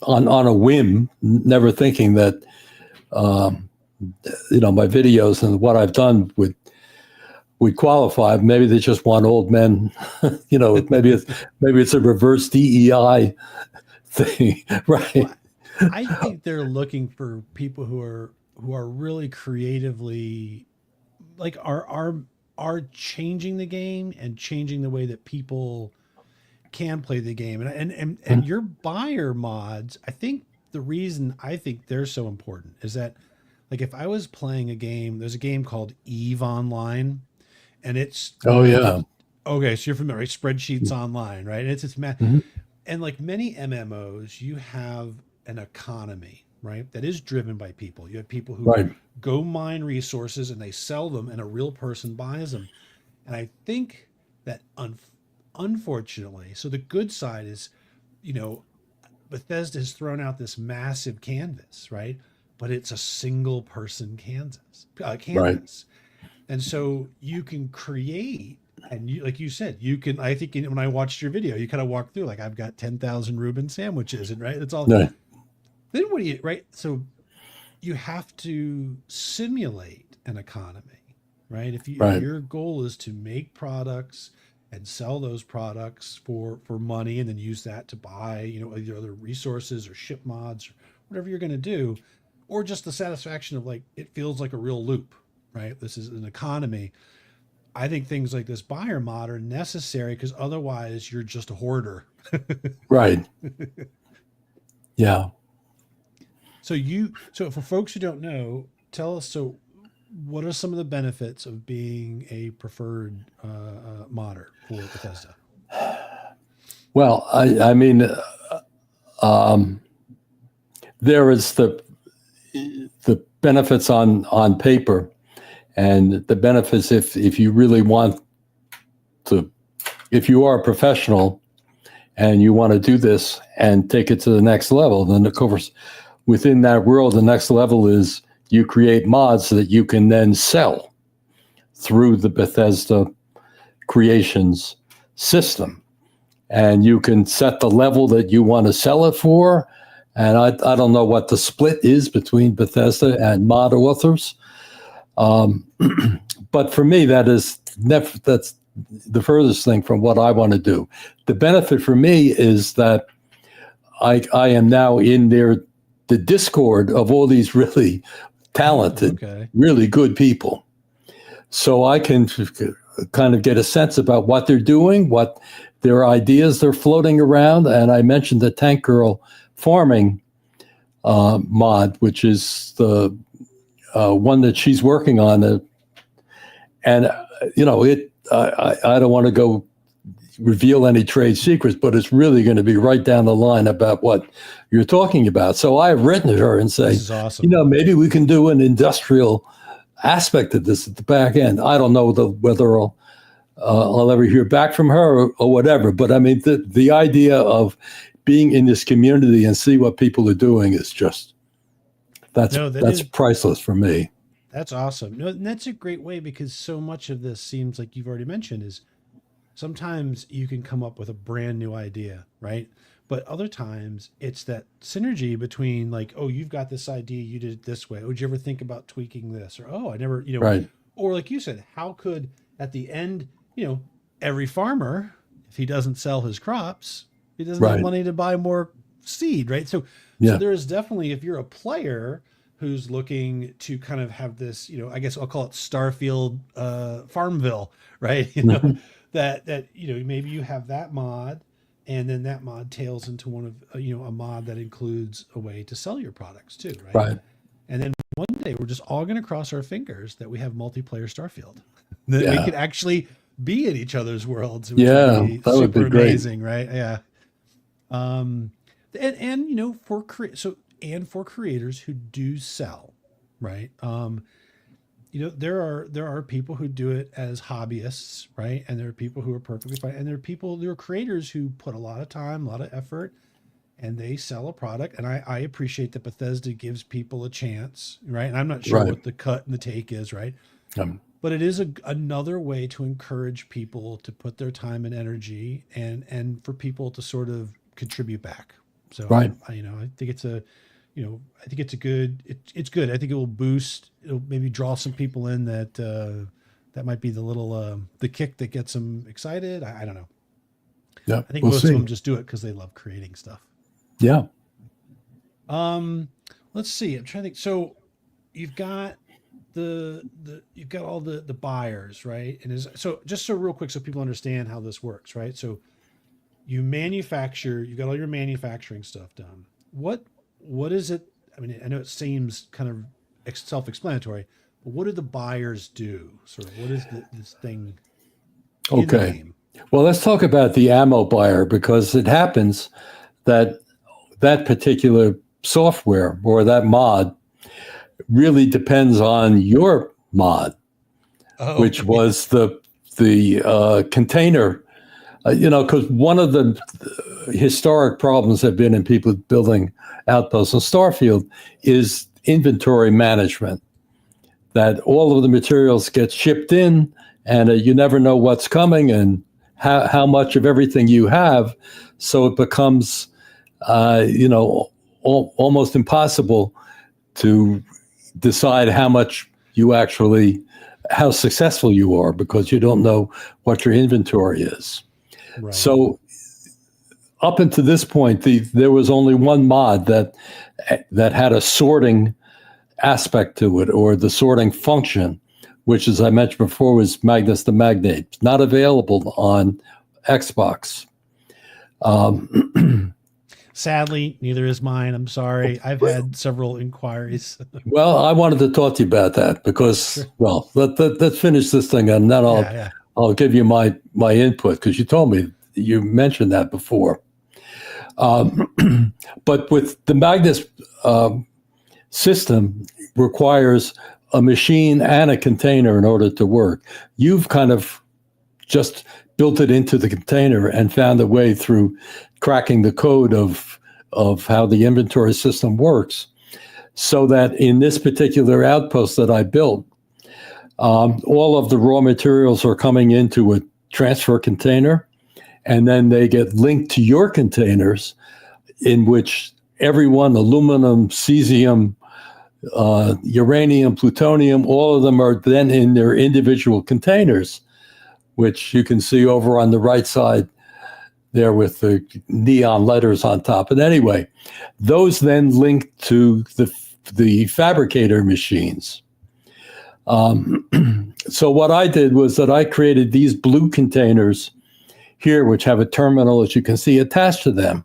a whim, never thinking that, you know, my videos and what I've done would qualify. Maybe they just want old men, you know, maybe it's a reverse DEI thing, right? Well, I think they're looking for people who are really creatively, like are changing the game and changing the way that people can play the game. And your buyer mods, I think the reason I think they're so important is that, like, if I was playing a game, there's a game called EVE Online, and it's okay, so you're familiar, right? Spreadsheets Online, right? And it's and like many MMOs, you have an economy, right? That is driven by people. You have people who go mine resources and they sell them, and a real person buys them. And I think that unfortunately, so the good side is, you know, Bethesda has thrown out this massive canvas, right? But it's a single person canvas. Right. And so you can create, and you, like you said, you can, I think when I watched your video, you kind of walked through, like, I've got 10,000 Reuben sandwiches, and right, it's all. Right. Then what do you, right? So you have to simulate an economy, right? If your goal is to make products and sell those products for money, and then use that to buy, you know, either other resources or ship mods or whatever you're going to do, or just the satisfaction of, like, it feels like a real loop, right? This is an economy. I think things like this buyer mod are necessary, because otherwise you're just a hoarder. Right. Yeah. So for folks who don't know, tell us, so what are some of the benefits of being a preferred modder for Bethesda? Well, I mean, there is the benefits on paper, and the benefits if you really want to, if you are a professional and you want to do this and take it to the next level, then of course within that world, the next level is you create mods that you can then sell through the Bethesda Creations system. And you can set the level that you want to sell it for, And I don't know what the split is between Bethesda and mod authors. But for me, that's the furthest thing from what I want to do. The benefit for me is that I am now in the Discord of all these really talented, really good people. So I can kind of get a sense about what they're doing, what their ideas they're floating around. And I mentioned the Tank Girl farming mod, which is the one that she's working on. And, you know, I don't want to go reveal any trade secrets, but it's really going to be right down the line about what you're talking about. So I've written to her and say, this is awesome. You know, maybe we can do an industrial aspect of this at the back end. I don't know whether I'll ever hear back from her or whatever. But I mean, the idea of being in this community and see what people are doing is just, that's priceless for me. That's awesome. No, and that's a great way, because so much of this seems like you've already mentioned is sometimes you can come up with a brand new idea, right? But other times it's that synergy between like, oh, you've got this idea, you did it this way. Oh, did you ever think about tweaking this? Or, oh, I never, you know, right. Or like you said, how could at the end, you know, every farmer, if he doesn't sell his crops, he doesn't have money to buy more seed, right? So there is definitely, if you're a player who's looking to kind of have this, you know, I guess I'll call it Starfield, Farmville, right? You know, that, you know, maybe you have that mod, and then that mod tails into one of, you know, a mod that includes a way to sell your products too, right? Right. And then one day we're just all going to cross our fingers that we have multiplayer Starfield, that we could actually be in each other's worlds. Which would be that would be great. Amazing, right? Yeah. And you know, for creators who do sell, right? You know, there are people who do it as hobbyists, right? And there are people who are perfectly fine. And there are creators who put a lot of time, a lot of effort, and they sell a product. And I appreciate that Bethesda gives people a chance, right? And I'm not sure what the cut and the take is, right? But it is another way to encourage people to put their time and energy, and for people to sort of contribute back. So, you know, I think it's a good. It's good. I think it will boost. It'll maybe draw some people in that might be the little the kick that gets them excited. I don't know. Yeah, I think most of them just do it because they love creating stuff. Yeah. Let's see. I'm trying to think. So you've got you've got all the buyers, right? And so real quick, so people understand how this works, right? So you manufacture. You've got all your manufacturing stuff done. What is it? I mean, I know it seems kind of self-explanatory, but what do the buyers do? Sort of, what is this thing? Okay. Well, let's talk about the ammo buyer, because it happens that particular software or that mod really depends on your mod, which was the container. You know, because one of the historic problems have been in people building outposts on Starfield is inventory management, that all of the materials get shipped in, and you never know what's coming and how much of everything you have. So it becomes, you know, almost impossible to decide how much you actually, how successful you are, because you don't know what your inventory is. Right. So up until this point, there was only one mod that had a sorting aspect to it, or the sorting function, which, as I mentioned before, was Magnus the Magnate, not available on Xbox. Sadly, neither is mine. I'm sorry. I've had several inquiries. Well, I wanted to talk to you about that because, well, let's finish this thing, and then I'll give you my input, because you mentioned that before. But with the Magnus system requires a machine and a container in order to work. You've kind of just built it into the container and found a way through cracking the code of how the inventory system works, so that in this particular outpost that I built, all of the raw materials are coming into a transfer container, and then they get linked to your containers, in which everyone, aluminum, cesium, uranium, plutonium, all of them are then in their individual containers, which you can see over on the right side there with the neon letters on top. And anyway, those then link to the fabricator machines. So what I did was that I created these blue containers here, which have a terminal, as you can see, attached to them.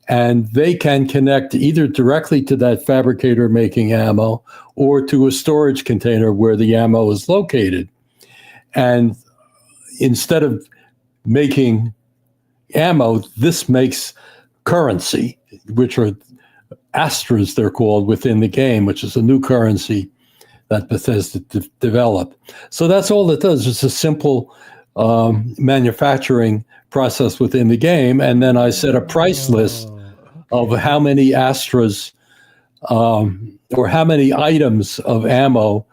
And they can connect either directly to that fabricator making ammo or to a storage container where the ammo is located. And instead of making ammo, this makes currency, which are Astras, they're called, within the game, which is a new currency that Bethesda developed. So that's all it does. It's a simple manufacturing process within the game. And then I set a price list of how many Astras or how many items of ammo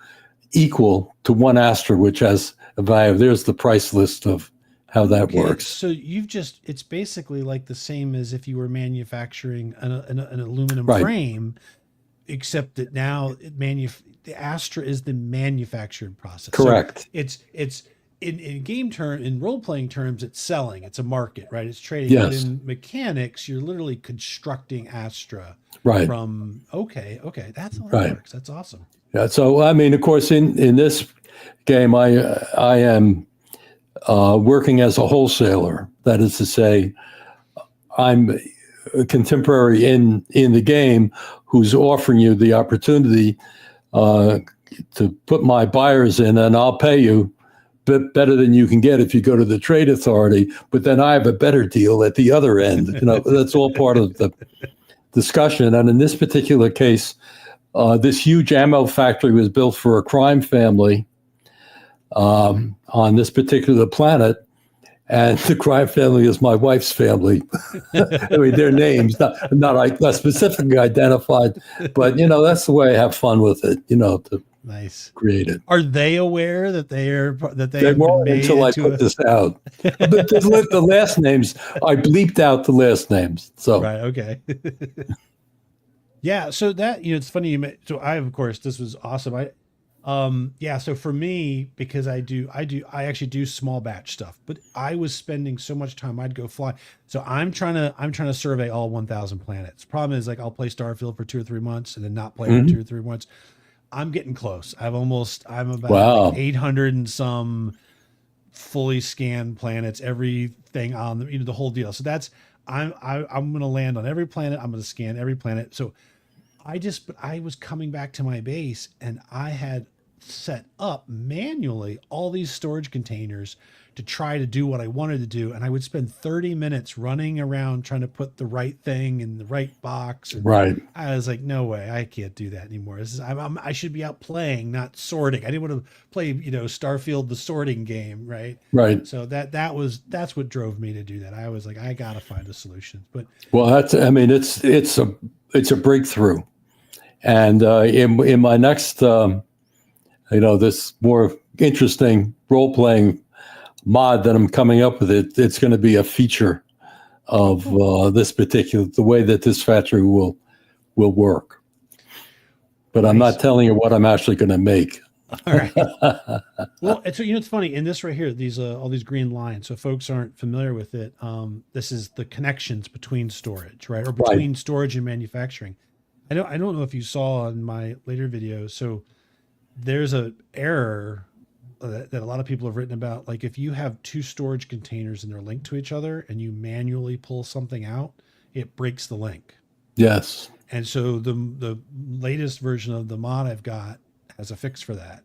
equal to one Astra, which has a value. There's the price list of how that works. So it's basically like the same as if you were manufacturing an aluminum frame, except that now the Astra is the manufactured process. Correct. So it's in game term, in role-playing terms, it's selling, it's a market, right? It's trading. Yes. But in mechanics, you're literally constructing Astra from, okay. That's how that works. That's awesome. Yeah. So, I mean, of course, in this game, I am working as a wholesaler. That is to say, I'm a contemporary in the game who's offering you the opportunity to put my buyers in, and I'll pay you better than you can get if you go to the trade authority. But then I have a better deal at the other end. That's all part of the discussion. And in this particular case, this huge ammo factory was built for a crime family on this particular planet. And the crime family is my wife's family. I mean, their names, not specifically identified, but, that's the way I have fun with it, to create it. Are they aware that they weren't until I put this out. But the last names, I bleeped out the last names. So right, okay. Yeah, so that, it's funny you met, so I, of course, this was awesome. So for me, because I actually do small batch stuff, but I was spending so much time, I'd go fly. So I'm trying to survey all 1,000 planets. Problem is, like, I'll play Starfield for 2 or 3 months and then not play for 2 or 3 months. I'm getting close. I'm about like 800 and some fully scanned planets, everything on the whole deal. So that's, I'm going to land on every planet. I'm going to scan every planet. So I was coming back to my base and I had set up manually all these storage containers to try to do what I wanted to do. And I would spend 30 minutes running around trying to put the right thing in the right box. And I was like, no way, I can't do that anymore. I should be out playing, not sorting. I didn't want to play, Starfield, the sorting game. Right. So that's what drove me to do that. I was like, I got to find a solution. But it's a breakthrough. And in my next, this more interesting role-playing mod that I'm coming up with, it's going to be a feature of the way that this factory will work. But I'm not telling you what I'm actually going to make. All right. Well, it's funny in this right here, these all these green lines. So folks aren't familiar with it. This is the connections between storage, right, or between storage and manufacturing. I don't know if you saw in my later video. So there's a error that a lot of people have written about. Like, if you have 2 storage containers and they're linked to each other and you manually pull something out, it breaks the link. Yes. And so the latest version of the mod I've got has a fix for that.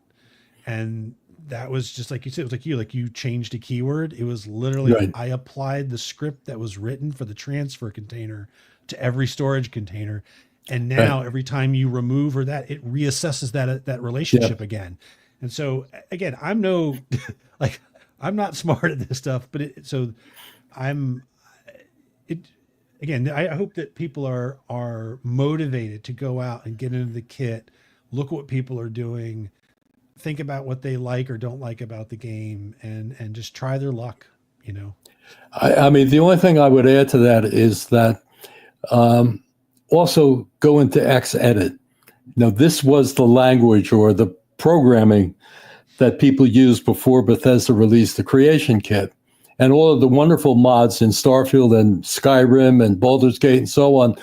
And that was just like you said, it was like you changed a keyword. It was literally, I applied the script that was written for the transfer container to every storage container. And now every time you remove it reassesses that relationship again. And so again, I'm not smart at this stuff, but I hope that people are motivated to go out and get into the kit, look at what people are doing, think about what they like or don't like about the game, and just try their luck, I mean, the only thing I would add to that is that also go into Xedit. Now, this was the language or the programming that people used before Bethesda released the Creation Kit. And all of the wonderful mods in Starfield and Skyrim and Baldur's Gate and so on,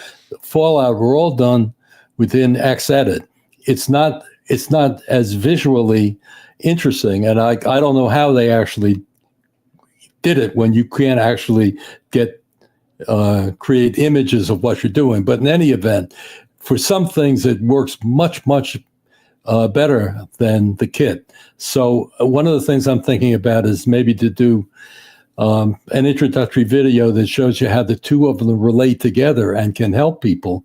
Fallout, were all done within Xedit. It's not as visually interesting, and I don't know how they actually did it when you can't actually create images of what you're doing. But in any event, for some things, it works much better than the kit. So one of the things I'm thinking about is maybe to do an introductory video that shows you how the two of them relate together and can help people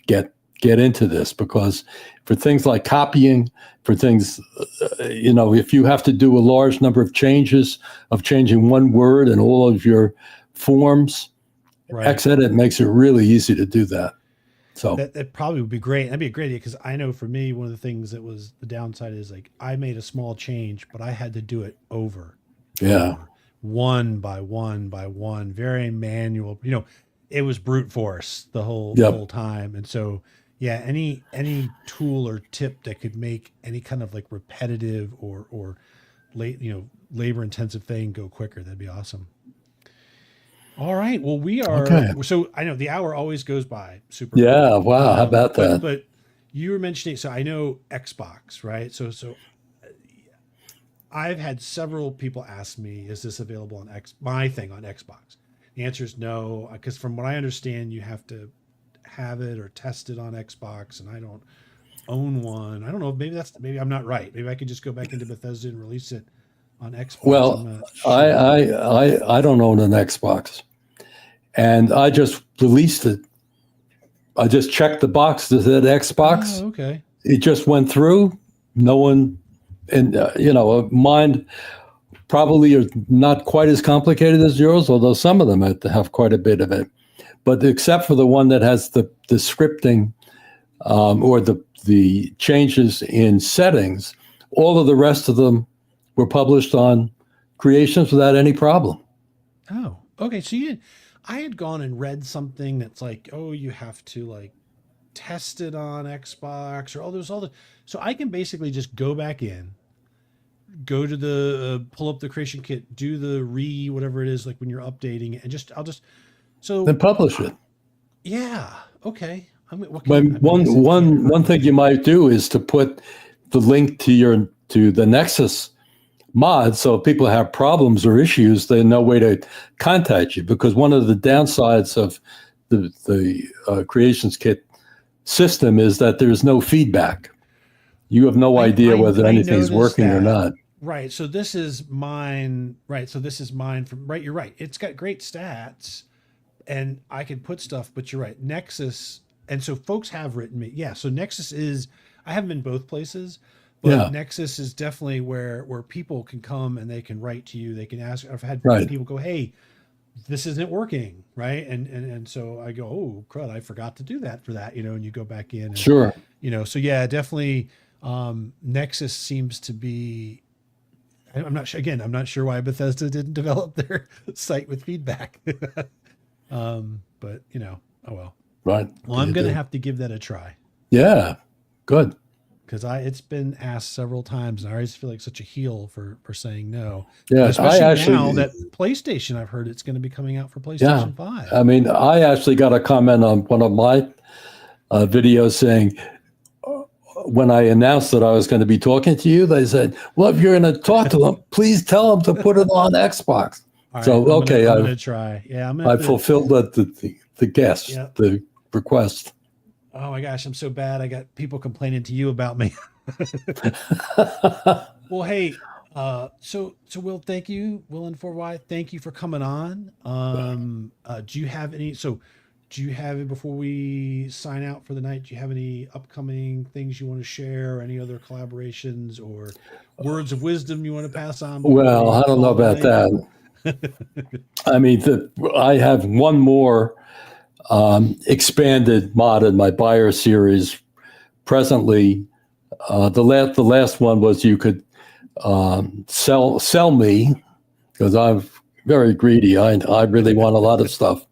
get into this. Because for things like copying, for things, if you have to do a large number of changes, of changing one word in all of your forms, right, Xedit makes it really easy to do that. So that probably would be great. That'd be a great idea, because I know for me, one of the things that was the downside is, like, I made a small change, but I had to do it over. Yeah. One by one, very manual. It was brute force the whole time. And so, yeah, any tool or tip that could make any kind of like repetitive or labor intensive thing go quicker, that'd be awesome. All right. Well, we are. Okay. So I know the hour always goes by super. Yeah. Quick. Wow. How about that? But you were mentioning. So I know Xbox, right? So I've had several people ask me, "Is this available on my thing on Xbox?" The answer is no, because from what I understand, you have to have it or test it on Xbox, and I don't own one. I don't know. Maybe I'm not right. Maybe I could just go back into Bethesda and release it on Xbox. Well, sure. I don't own an Xbox, and I just released it. I just checked the box that said Xbox. Oh, okay. It just went through. No one, and mine probably are not quite as complicated as yours, although some of them have quite a bit of it. But except for the one that has the scripting or the changes in settings, all of the rest of them were published on Creations without any problem. Oh, okay. So I had gone and read something that's like, oh, you have to like test it on Xbox, or there's all the. So I can basically just go back in, go to the pull up the Creation Kit, do the whatever it is, like when you're updating it, and I'll just then publish it. Yeah. Okay. One thing you might do is to put the link to the Nexus mod, so if people have problems or issues, they know where to contact you. Because one of the downsides of the Creations Kit system is that there's no feedback. You have no idea whether anything's working or not. Right. So this is mine. Right. So this is mine from. Right. You're right. It's got great stats, and I can put stuff. But you're right. Nexus. And so folks have written me. Yeah. So Nexus is. I haven't been both places. But Nexus is definitely where people can come and they can write to you. They can ask. I've had people go, "Hey, this isn't working," right? And so I go, "Oh, crud! I forgot to do that for that." And you go back in. And, sure. So yeah, definitely. Nexus seems to be. I'm not sure. Again, I'm not sure why Bethesda didn't develop their site with feedback. But oh well. Right. Well, I'm going to have to give that a try. Yeah. Good. Because it's been asked several times, and I always feel like such a heel for saying no. Yeah, especially now that PlayStation, I've heard it's going to be coming out for PlayStation 5. I mean, I actually got a comment on one of my videos saying, when I announced that I was going to be talking to you, they said, "Well, if you're going to talk to them, please tell them to put it on Xbox." Right, so I'm going to try. Yeah, I fulfilled the guest, the request. Oh my gosh, I'm so bad. I got people complaining to you about me. Well, hey, so Will, thank you, Willny4. Thank you for coming on. Do you have any? So, do you have, before we sign out for the night, do you have any upcoming things you want to share, or any other collaborations or words of wisdom you want to pass on? Well, I don't know about that. I mean, I have one more expanded mod in my buyer series presently. The last one was you could sell me, because I'm very greedy. I really want a lot of stuff.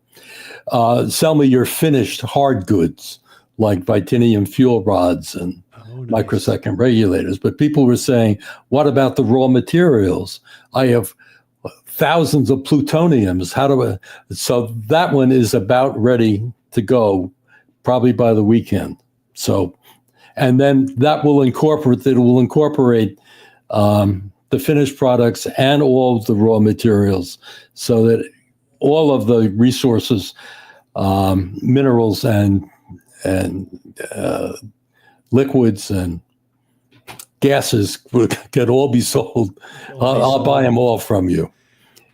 sell me your finished hard goods like Vitinium fuel rods and Oh, nice. microsecond regulators. But people were saying, what about the raw materials? I have thousands of plutoniums. How do I? So that one is about ready to go, probably by the weekend. So, and then that will incorporate the finished products and all of the raw materials, so that all of the resources, minerals and liquids and gases can all be sold. I'll buy them all from you.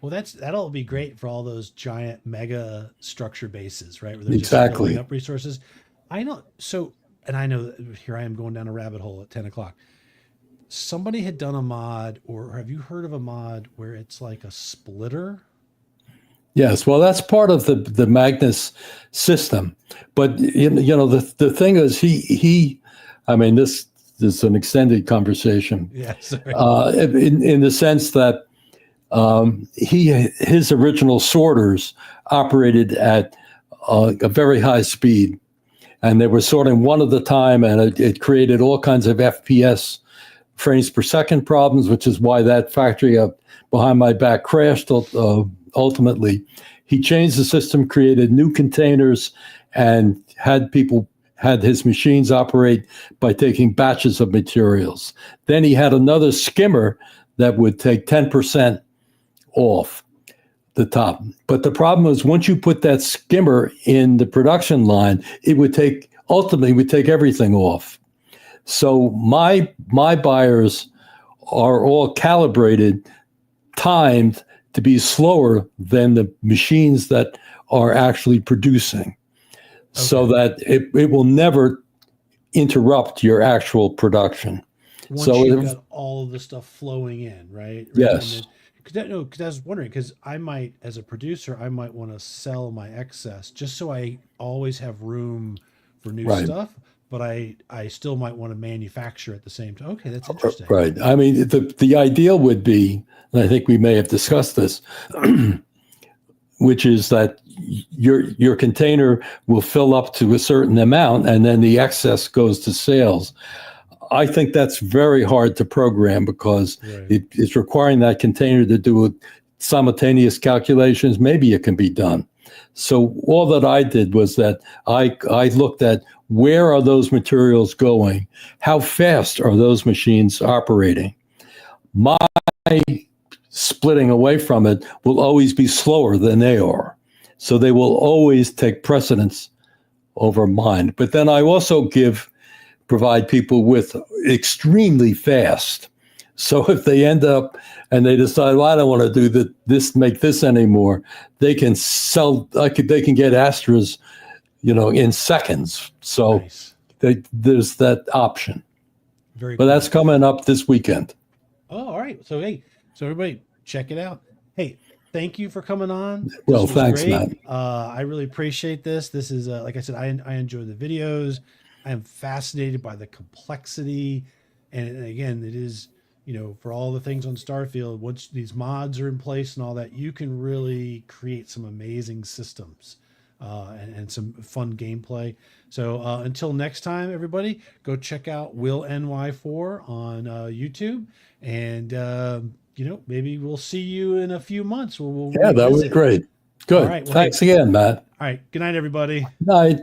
Well, that'll be great for all those giant mega structure bases, right? Where they're Exactly. just building up resources. I know. So, and I know that here I am going down a rabbit hole at 10 o'clock. Somebody had done a mod, or have you heard of a mod where it's like a splitter? Yes, well, that's part of the Magnus system. But the thing is, I mean, this is an extended conversation. Yeah, sorry. In the sense that his original sorters operated at a very high speed, and they were sorting one at a time, and it created all kinds of FPS, frames per second problems, which is why that factory up behind my back crashed. Ultimately, he changed the system, created new containers, and had his machines operate by taking batches of materials. Then he had another skimmer that would take 10% off the top. But the problem is, once you put that skimmer in the production line, it would take everything off. So my buyers are all calibrated, timed to be slower than the machines that are actually producing, so that it will never interrupt your actual production. Once so you've got all of the stuff flowing in, right? Yes. Because I was wondering, because I might, as a producer, I might want to sell my excess just so I always have room for new stuff, but I still might want to manufacture at the same time. Okay, that's interesting. Right. I mean, the ideal would be, and I think we may have discussed this, which is that your container will fill up to a certain amount, and then the excess goes to sales. I think that's very hard to program, because it's requiring that container to do simultaneous calculations. Maybe it can be done. So all that I did was that I looked at, where are those materials going? How fast are those machines operating? My splitting away from it will always be slower than they are. So they will always take precedence over mine. But then I also provide people with extremely fast. So if they end up and they decide, well, I don't want to do make this anymore, they can they can get Astras, in seconds. So Nice. There's that option. Very But cool. that's coming up this weekend. Oh, all right. So, hey, everybody check it out. Hey, thank you for coming on. This Well, was thanks, great. Matt. I really appreciate this. This is, like I said, I enjoy the videos. I am fascinated by the complexity. And again, it is, for all the things on Starfield, once these mods are in place and all that, you can really create some amazing systems and some fun gameplay. So until next time, everybody, go check out Willny4 on YouTube. And, maybe we'll see you in a few months. We'll Yeah, that was revisit. great. Good. All right, well, Thanks again, Matt. All right. Good night, everybody. Night.